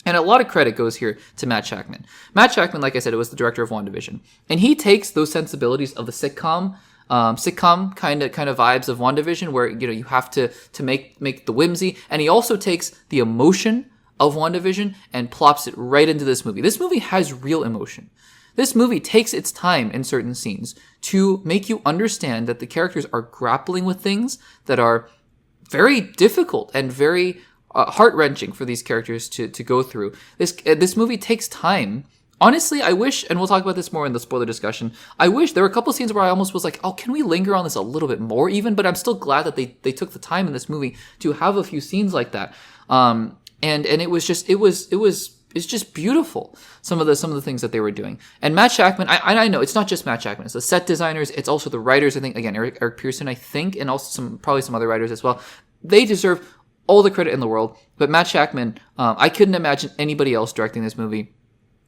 And a lot of credit goes here to Matt Shakman. Matt Shakman, like I said, was the director of WandaVision. And he takes those sensibilities of the sitcom kind of vibes of WandaVision, where you have to make the whimsy, and he also takes the emotion of WandaVision and plops it right into this movie. This movie has real emotion. This movie takes its time in certain scenes to make you understand that the characters are grappling with things that are very difficult and very heart-wrenching for these characters to go through. This movie takes time. Honestly, I wish, and we'll talk about this more in the spoiler discussion, I wish there were a couple scenes where I almost was like, oh, can we linger on this a little bit more even? But I'm still glad that they took the time in this movie to have a few scenes like that. And it's just beautiful, some of the things that they were doing. And Matt Shakman, I know it's not just Matt Shakman, it's the set designers, it's also the writers, I think, again, Eric Pearson, I think, and also probably some other writers as well. They deserve all the credit in the world, but Matt Shakman, I couldn't imagine anybody else directing this movie,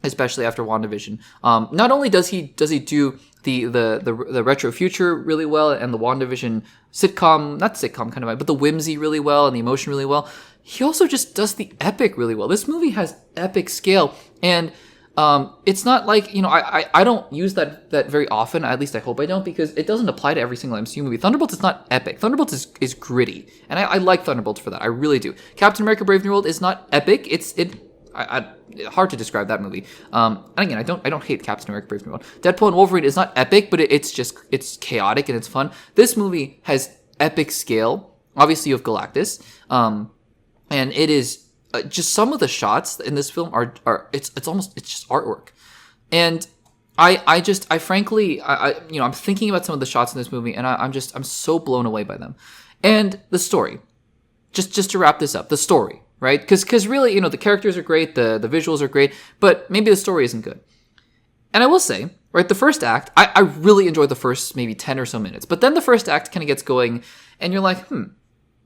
especially after WandaVision. Not only does he do the retro future really well, and the WandaVision not sitcom kind of vibe, but the whimsy really well and the emotion really well, he also just does the epic really well. This movie has epic scale, and it's not like, I don't use that very often, at least I hope I don't, because it doesn't apply to every single MCU movie. Thunderbolts is not epic. Thunderbolts is gritty, and I like Thunderbolts for that. I really do. Captain America Brave New World is not epic. It's hard to describe that movie. And again, I don't hate Captain America Brave New World. Deadpool and Wolverine is not epic, but it's chaotic and it's fun. This movie has epic scale. Obviously, you have Galactus, and it is just some of the shots in this film are it's just artwork. And I'm thinking about some of the shots in this movie, and I'm so blown away by them. And the story, just to wrap this up, the story, right? Because really, the characters are great, the visuals are great, but maybe the story isn't good. And I will say, right, the first act, I really enjoyed the first maybe 10 or so minutes, but then the first act kind of gets going, and you're like,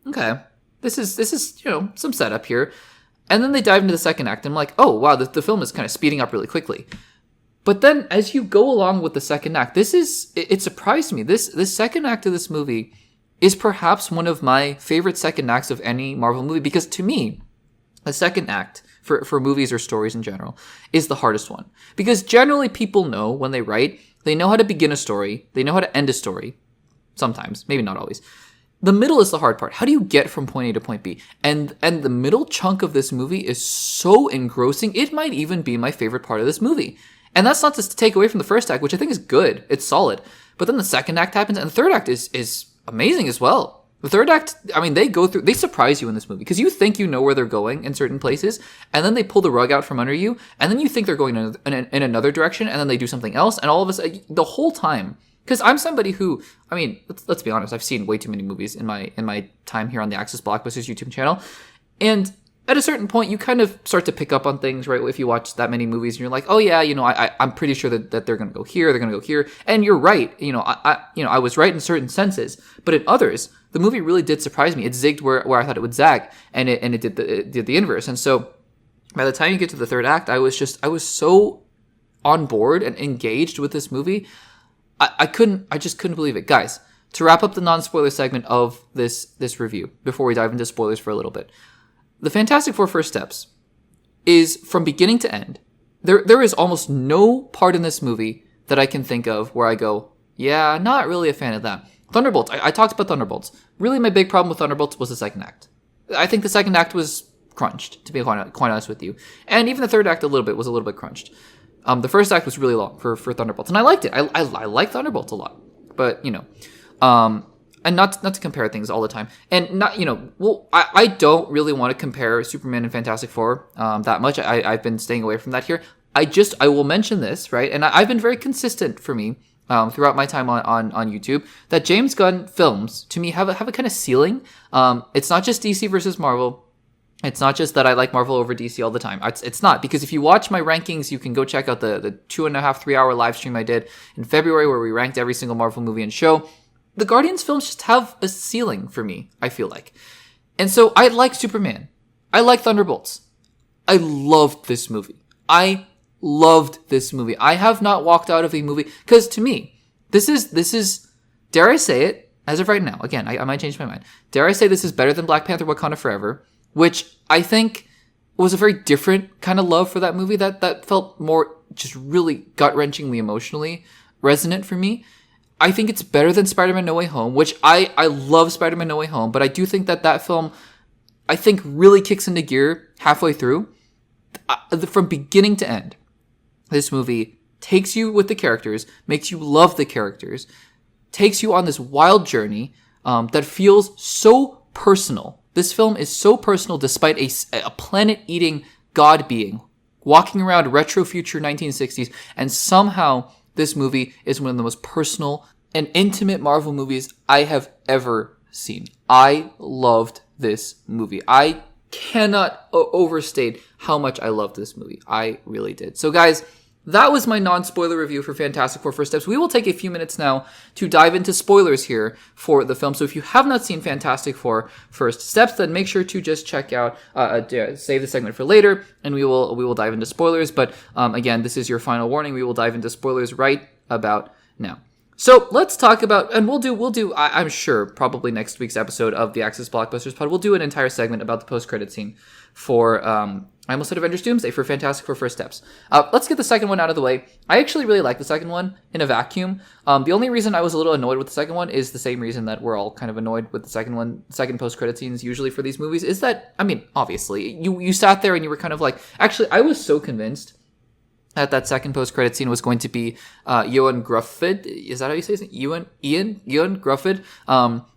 okay, this is some setup here. And then they dive into the second act, and I'm like, oh, wow, the film is kind of speeding up really quickly. But then as you go along with the second act, it surprised me. This second act of this movie is perhaps one of my favorite second acts of any Marvel movie, because to me, a second act for movies or stories in general is the hardest one. Because generally people know when they write, they know how to begin a story, they know how to end a story. Sometimes, maybe not always. The middle is the hard part. How do you get from point A to point B? And the middle chunk of this movie is so engrossing. It might even be my favorite part of this movie. And that's not just to take away from the first act, which I think is good. It's solid. But then the second act happens, and the third act is amazing as well. The third act, I mean, they surprise you in this movie because you think you know where they're going in certain places, and then they pull the rug out from under you, and then you think they're going in another direction, and then they do something else, and all of a sudden, the whole time, because I'm somebody who, I mean, let's be honest, I've seen way too many movies in my time here on the Access Blockbusters YouTube channel, and at a certain point, you kind of start to pick up on things, right? If you watch that many movies and you're like, oh yeah, I'm pretty sure that they're going to go here, they're going to go here. And you're right. I was right in certain senses, but in others, the movie really did surprise me. It zigged where I thought it would zag, and it did the inverse. And so by the time you get to the third act, I was so on board and engaged with this movie. I just couldn't believe it. Guys, to wrap up the non-spoiler segment of this review, before we dive into spoilers for a little bit, the Fantastic Four First Steps is, from beginning to end, there is almost no part in this movie that I can think of where I go, yeah, not really a fan of that. Thunderbolts, I talked about Thunderbolts. Really, my big problem with Thunderbolts was the second act. I think the second act was crunched, to be quite honest with you. And even the third act was a little bit crunched. The first act was really long for Thunderbolts, and I liked it. I like Thunderbolts a lot. But, and not to compare things all the time. And not, I don't really want to compare Superman and Fantastic Four that much. I've been staying away from that here. I will mention this, right? And I've been very consistent for me throughout my time on YouTube that James Gunn films, to me, have a kind of ceiling. It's not just DC versus Marvel. It's not just that I like Marvel over DC all the time. It's not, because if you watch my rankings, you can go check out the 2.5-3 hour live stream I did in February where we ranked every single Marvel movie and show. The Guardians films just have a ceiling for me, I feel like. And so I like Superman. I like Thunderbolts. I loved this movie. I have not walked out of a movie, because to me, this is, dare I say it, as of right now, again, I might change my mind. Dare I say this is better than Black Panther Wakanda Forever, which I think was a very different kind of love for that movie that felt more just really gut-wrenchingly emotionally resonant for me. I think it's better than Spider-Man No Way Home, which I love Spider-Man No Way Home, but I do think that film, I think, really kicks into gear halfway through. From beginning to end, this movie takes you with the characters, makes you love the characters, takes you on this wild journey that feels so personal. This film is so personal despite a planet-eating god being walking around retro future 1960s, and somehow this movie is one of the most personal and intimate Marvel movies I have ever seen. I loved this movie. I cannot overstate how much I loved this movie. I really did. So guys, that was my non-spoiler review for Fantastic Four First Steps. We will take a few minutes now to dive into spoilers here for the film. So if you have not seen Fantastic Four First Steps, then make sure to just check out, save the segment for later, and we will dive into spoilers. But again, this is your final warning. We will dive into spoilers right about now. So let's talk about, and we'll do. I'm sure probably next week's episode of the Access Blockbusters pod, we'll do an entire segment about the post-credit scene for, I almost said Avengers Doomsday, for Fantastic Four First Steps. Let's get the second one out of the way. I actually really like the second one in a vacuum. The only reason I was a little annoyed with the second one is the same reason that we're all kind of annoyed with the second post-credit scenes usually for these movies, is that, I mean, obviously, you sat there and you were kind of like, actually, I was so convinced that second post-credit scene was going to be Ewan Gruffydd. Is that how you say his name? Ewan Gruffydd.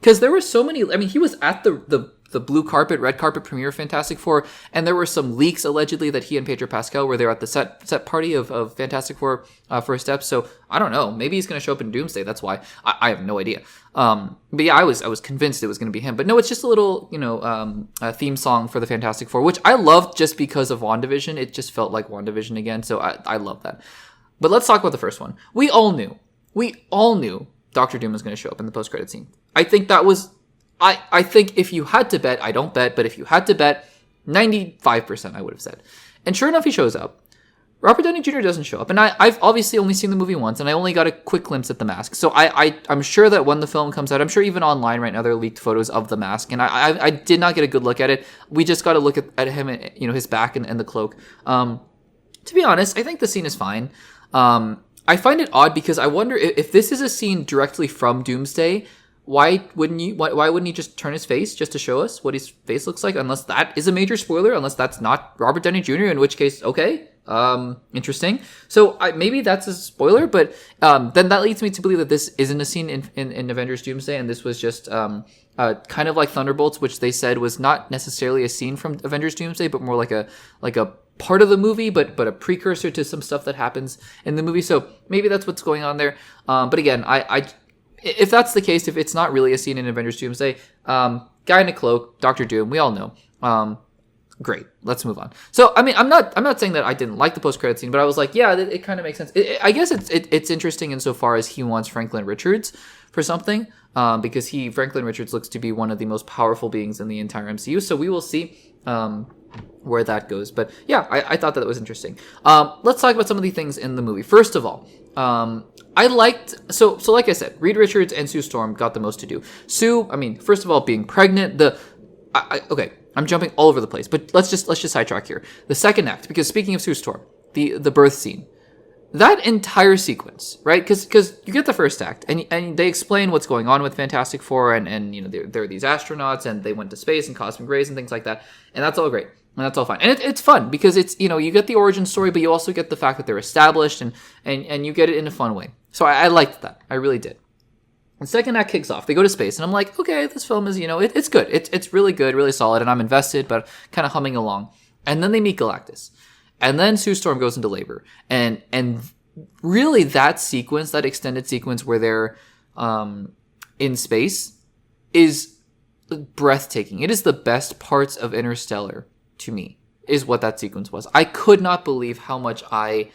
Because there were so many, I mean, he was at the blue carpet, red carpet premiere of Fantastic Four, and there were some leaks allegedly that he and Pedro Pascal were there at the set party of Fantastic Four First Steps. So I don't know, maybe he's going to show up in Doomsday. That's why. I have no idea. But yeah, I was convinced it was going to be him. But no, it's just a little theme song for the Fantastic Four, which I loved just because of WandaVision. It just felt like WandaVision again. So I love that. But let's talk about the first one. We all knew Doctor Doom was going to show up in the post-credit scene. I think that was. I think if you had to bet, I don't bet, but if you had to bet, 95% I would have said. And sure enough, he shows up. Robert Downey Jr. doesn't show up. And I've obviously only seen the movie once, and I only got a quick glimpse at the mask. So I'm sure that when the film comes out, I'm sure even online right now there are leaked photos of the mask, and I did not get a good look at it. We just got to look at him, his back and the cloak. To be honest, I think the scene is fine. I find it odd because I wonder if this is a scene directly from Doomsday. Why wouldn't he just turn his face just to show us what his face looks like? Unless that is a major spoiler, unless that's not Robert Downey Jr., in which case, okay, interesting. So maybe that's a spoiler, but then that leads me to believe that this isn't a scene in Avengers Doomsday, and this was just kind of like Thunderbolts, which they said was not necessarily a scene from Avengers Doomsday, but more like a part of the movie, but a precursor to some stuff that happens in the movie. So maybe that's what's going on there. But again, if that's the case, if it's not really a scene in Avengers Doomsday, guy in a cloak, Doctor Doom, we all know. Great, let's move on. So, I mean, I'm not saying that I didn't like the post-credit scene, but I was like, yeah, it kind of makes sense. I guess it's interesting insofar as he wants Franklin Richards for something, because Franklin Richards looks to be one of the most powerful beings in the entire MCU. So we will see where that goes. But yeah, I thought that was interesting. Let's talk about some of the things in the movie. First of all, I liked, so like I said, Reed Richards and Sue Storm got the most to do. Sue, I mean, first of all, being pregnant, okay, I'm jumping all over the place, but let's just sidetrack here. The second act, because speaking of Sue Storm, the birth scene, that entire sequence, right? Because you get the first act, and they explain what's going on with Fantastic Four, and there are these astronauts, and they went to space and cosmic rays and things like that, and that's all great. And that's all fine. And it's fun because it's, you get the origin story, but you also get the fact that they're established and you get it in a fun way. So I liked that. I really did. The second act kicks off. They go to space and I'm like, okay, this film is, it's good. It's really good, really solid. And I'm invested, but kind of humming along. And then they meet Galactus. And then Sue Storm goes into labor. And really that sequence, that extended sequence where they're in space is breathtaking. It is the best parts of Interstellar. To me, is what that sequence was. I could not believe how much I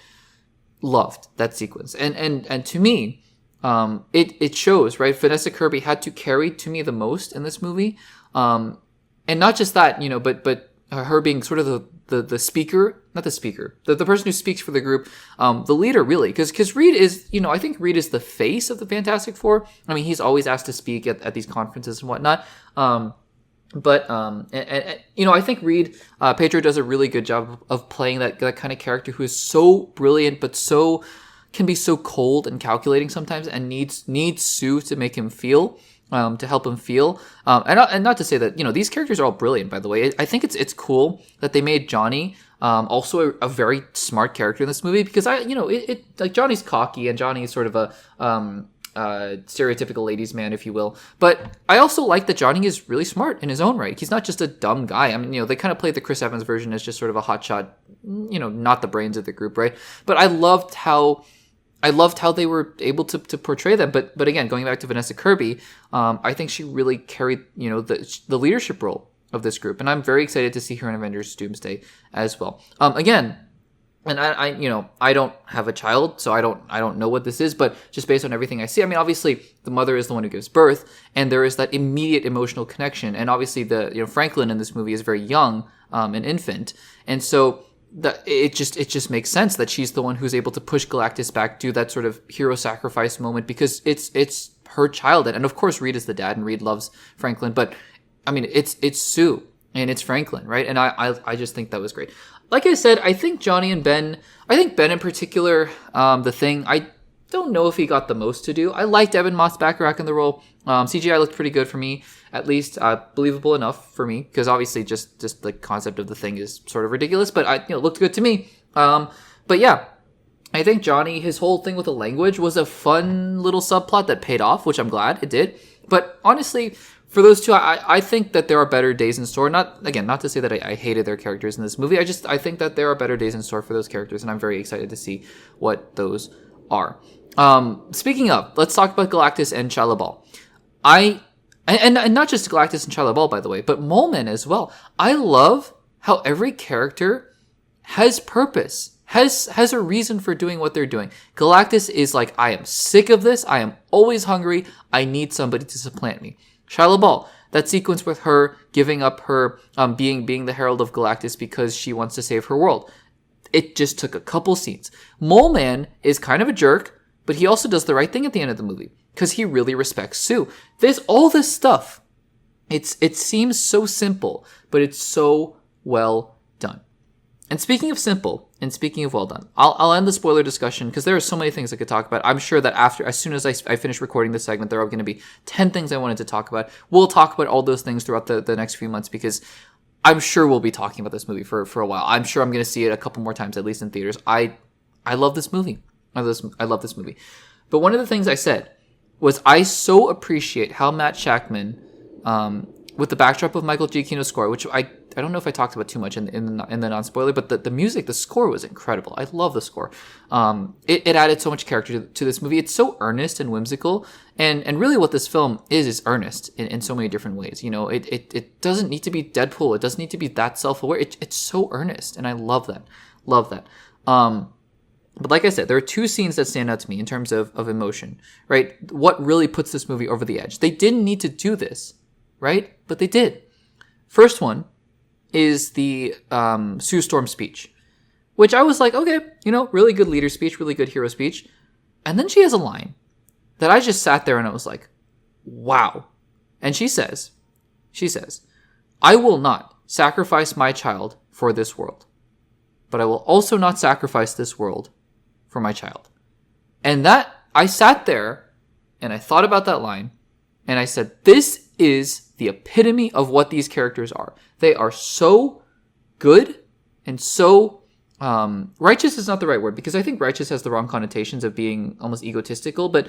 loved that sequence, and to me, it shows, right? Vanessa Kirby had to carry to me the most in this movie, and not just that, but her being sort of the speaker, not the speaker, the person who speaks for the group, the leader, really, because Reed is, I think Reed is the face of the Fantastic Four. I mean, he's always asked to speak at these conferences and whatnot. But I think Reed Pedro does a really good job of playing that kind of character who is so brilliant, but can be so cold and calculating sometimes, and needs Sue to make him feel, to help him feel. And not to say that these characters are all brilliant. By the way, I think it's cool that they made Johnny also a very smart character in this movie, because like Johnny's cocky and Johnny is sort of a stereotypical ladies' man, if you will. But I also like that Johnny is really smart in his own right. He's not just a dumb guy. I mean, they kind of played the Chris Evans version as just sort of a hotshot, not the brains of the group, right? But I loved how they were able to portray them. But again, going back to Vanessa Kirby, I think she really carried, the leadership role of this group. And I'm very excited to see her in Avengers Doomsday as well. Again, and I don't have a child, so I don't know what this is, but just based on everything I see, I mean, obviously the mother is the one who gives birth, and there is that immediate emotional connection. And obviously Franklin in this movie is very young, an infant, and so it just makes sense that she's the one who's able to push Galactus back, do that sort of hero sacrifice moment, because it's her child, and of course Reed is the dad, and Reed loves Franklin, but I mean it's Sue and it's Franklin, right? And I just think that was great. Like I said, I think Johnny and Ben, I think Ben in particular, the Thing, I don't know if he got the most to do. I liked Evan Moss-Bacharach in the role. CGI looked pretty good for me, at least believable enough for me, because obviously just the concept of the Thing is sort of ridiculous, but it looked good to me. But yeah, I think Johnny, his whole thing with the language was a fun little subplot that paid off, which I'm glad it did. But honestly, for those two, I think that there are better days in store. Not to say that I hated their characters in this movie. I think that there are better days in store for those characters, and I'm very excited to see what those are. Speaking of, let's talk about Galactus and Shia LaBeouf. And not just Galactus and Shia LaBeouf, by the way, but Mole Man as well. I love how every character has purpose, has a reason for doing what they're doing. Galactus is like, I am sick of this. I am always hungry. I need somebody to supplant me. Shia LaBeouf, that sequence with her giving up her being the Herald of Galactus because she wants to save her world. it just took a couple scenes. Mole Man is kind of a jerk, but he also does the right thing at the end of the movie because he really respects Sue. There's all this stuff. It seems so simple, but it's so well done. And speaking of simple, and speaking of well done, I'll end the spoiler discussion because there are so many things I could talk about. I'm sure that as soon as I finish recording this segment, there are going to be 10 things I wanted to talk about. We'll talk about all those things throughout the next few months because I'm sure we'll be talking about this movie for a while. I'm sure I'm going to see it a couple more times, at least in theaters. I love this movie. I love this movie. But one of the things I said was I so appreciate how Matt Shakman, with the backdrop of Michael Giacchino's score, which I don't know if I talked about too much in the non-spoiler, but the music, the score was incredible. I love the score. It added so much character to this movie. It's so earnest and whimsical, and really what this film is earnest in so many different ways. You know, it doesn't need to be Deadpool. It doesn't need to be that self-aware. It's so earnest, and I love that. But like I said, there are two scenes that stand out to me in terms of emotion, right? What really puts this movie over the edge. They didn't need to do this, right? But they did. First one is the Sue Storm speech, which I was like, okay, you know, really good leader speech, really good hero speech. And then she has a line that I just sat there and I was like, wow. And she says, I will not sacrifice my child for this world, but I will also not sacrifice this world for my child. And that, I sat there and I thought about that line and I said, this is the epitome of what these characters are. They are so good and so righteous is not the right word because I think righteous has the wrong connotations of being almost egotistical, but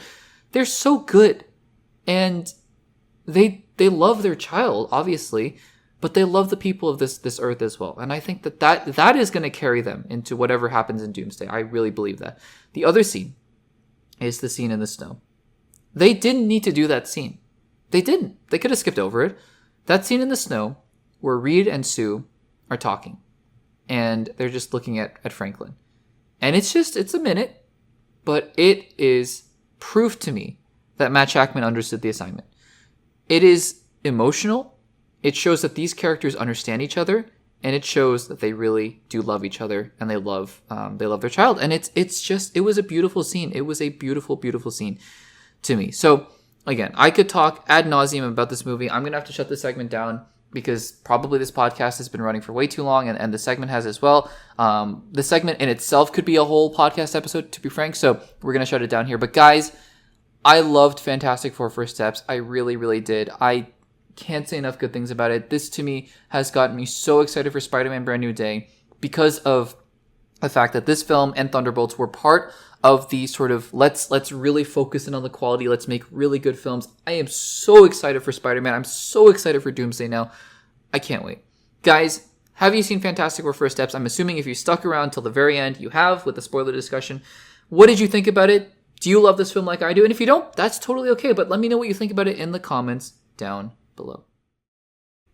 they're so good and they love their child, obviously, but they love the people of this earth as well. And I think that is going to carry them into whatever happens in Doomsday. I really believe that. The other scene is the scene in the snow. They didn't need to do that scene. They didn't. They could have skipped over it. That scene in the snow where Reed and Sue are talking and they're just looking at Franklin. And it's a minute, but it is proof to me that Matt Shakman understood the assignment. It is emotional. It shows that these characters understand each other, and it shows that they really do love each other and they love their child. And it was a beautiful scene. It was a beautiful, beautiful scene to me. So again, I could talk ad nauseum about this movie. I'm going to have to shut this segment down because probably this podcast has been running for way too long and the segment has as well. The segment in itself could be a whole podcast episode, to be frank. So we're going to shut it down here. But guys, I loved Fantastic Four First Steps. I really, really did. I can't say enough good things about it. This to me has gotten me so excited for Spider-Man Brand New Day because of the fact that this film and Thunderbolts were part of the sort of let's really focus in on the quality. Let's make really good films. I am so excited for Spider-Man. I'm so excited for Doomsday now. I can't wait. Guys, have you seen Fantastic Four First Steps? I'm assuming if you stuck around till the very end, you have with the spoiler discussion. What did you think about it? Do you love this film like I do? And if you don't, that's totally okay. But let me know what you think about it in the comments down below.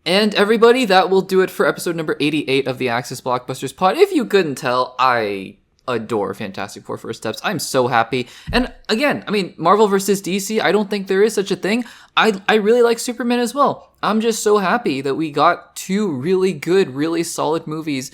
And everybody, that will do it for episode number 88 of the Axis Blockbusters pod. If you couldn't tell, I adore Fantastic Four First Steps. I'm so happy. And again, I mean, Marvel versus DC, I don't think there is such a thing. I really like Superman as well. I'm just so happy that we got two really good, really solid movies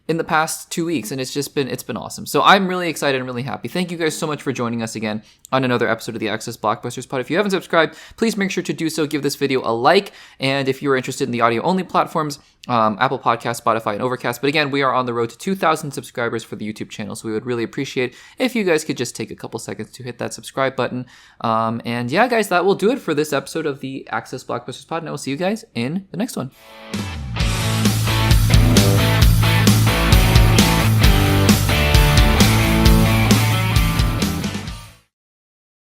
in the past 2 weeks, and it's been awesome. So I'm really excited and really happy. Thank you guys so much for joining us again on another episode of the Access Blockbusters pod. If you haven't subscribed, please make sure to do so. Give this video a like, and if you are interested in the audio-only platforms, Apple Podcasts, Spotify, and Overcast. But again, we are on the road to 2,000 subscribers for the YouTube channel, so we would really appreciate if you guys could just take a couple seconds to hit that subscribe button. And yeah, guys, that will do it for this episode of the Access Blockbusters pod, and I will see you guys in the next one.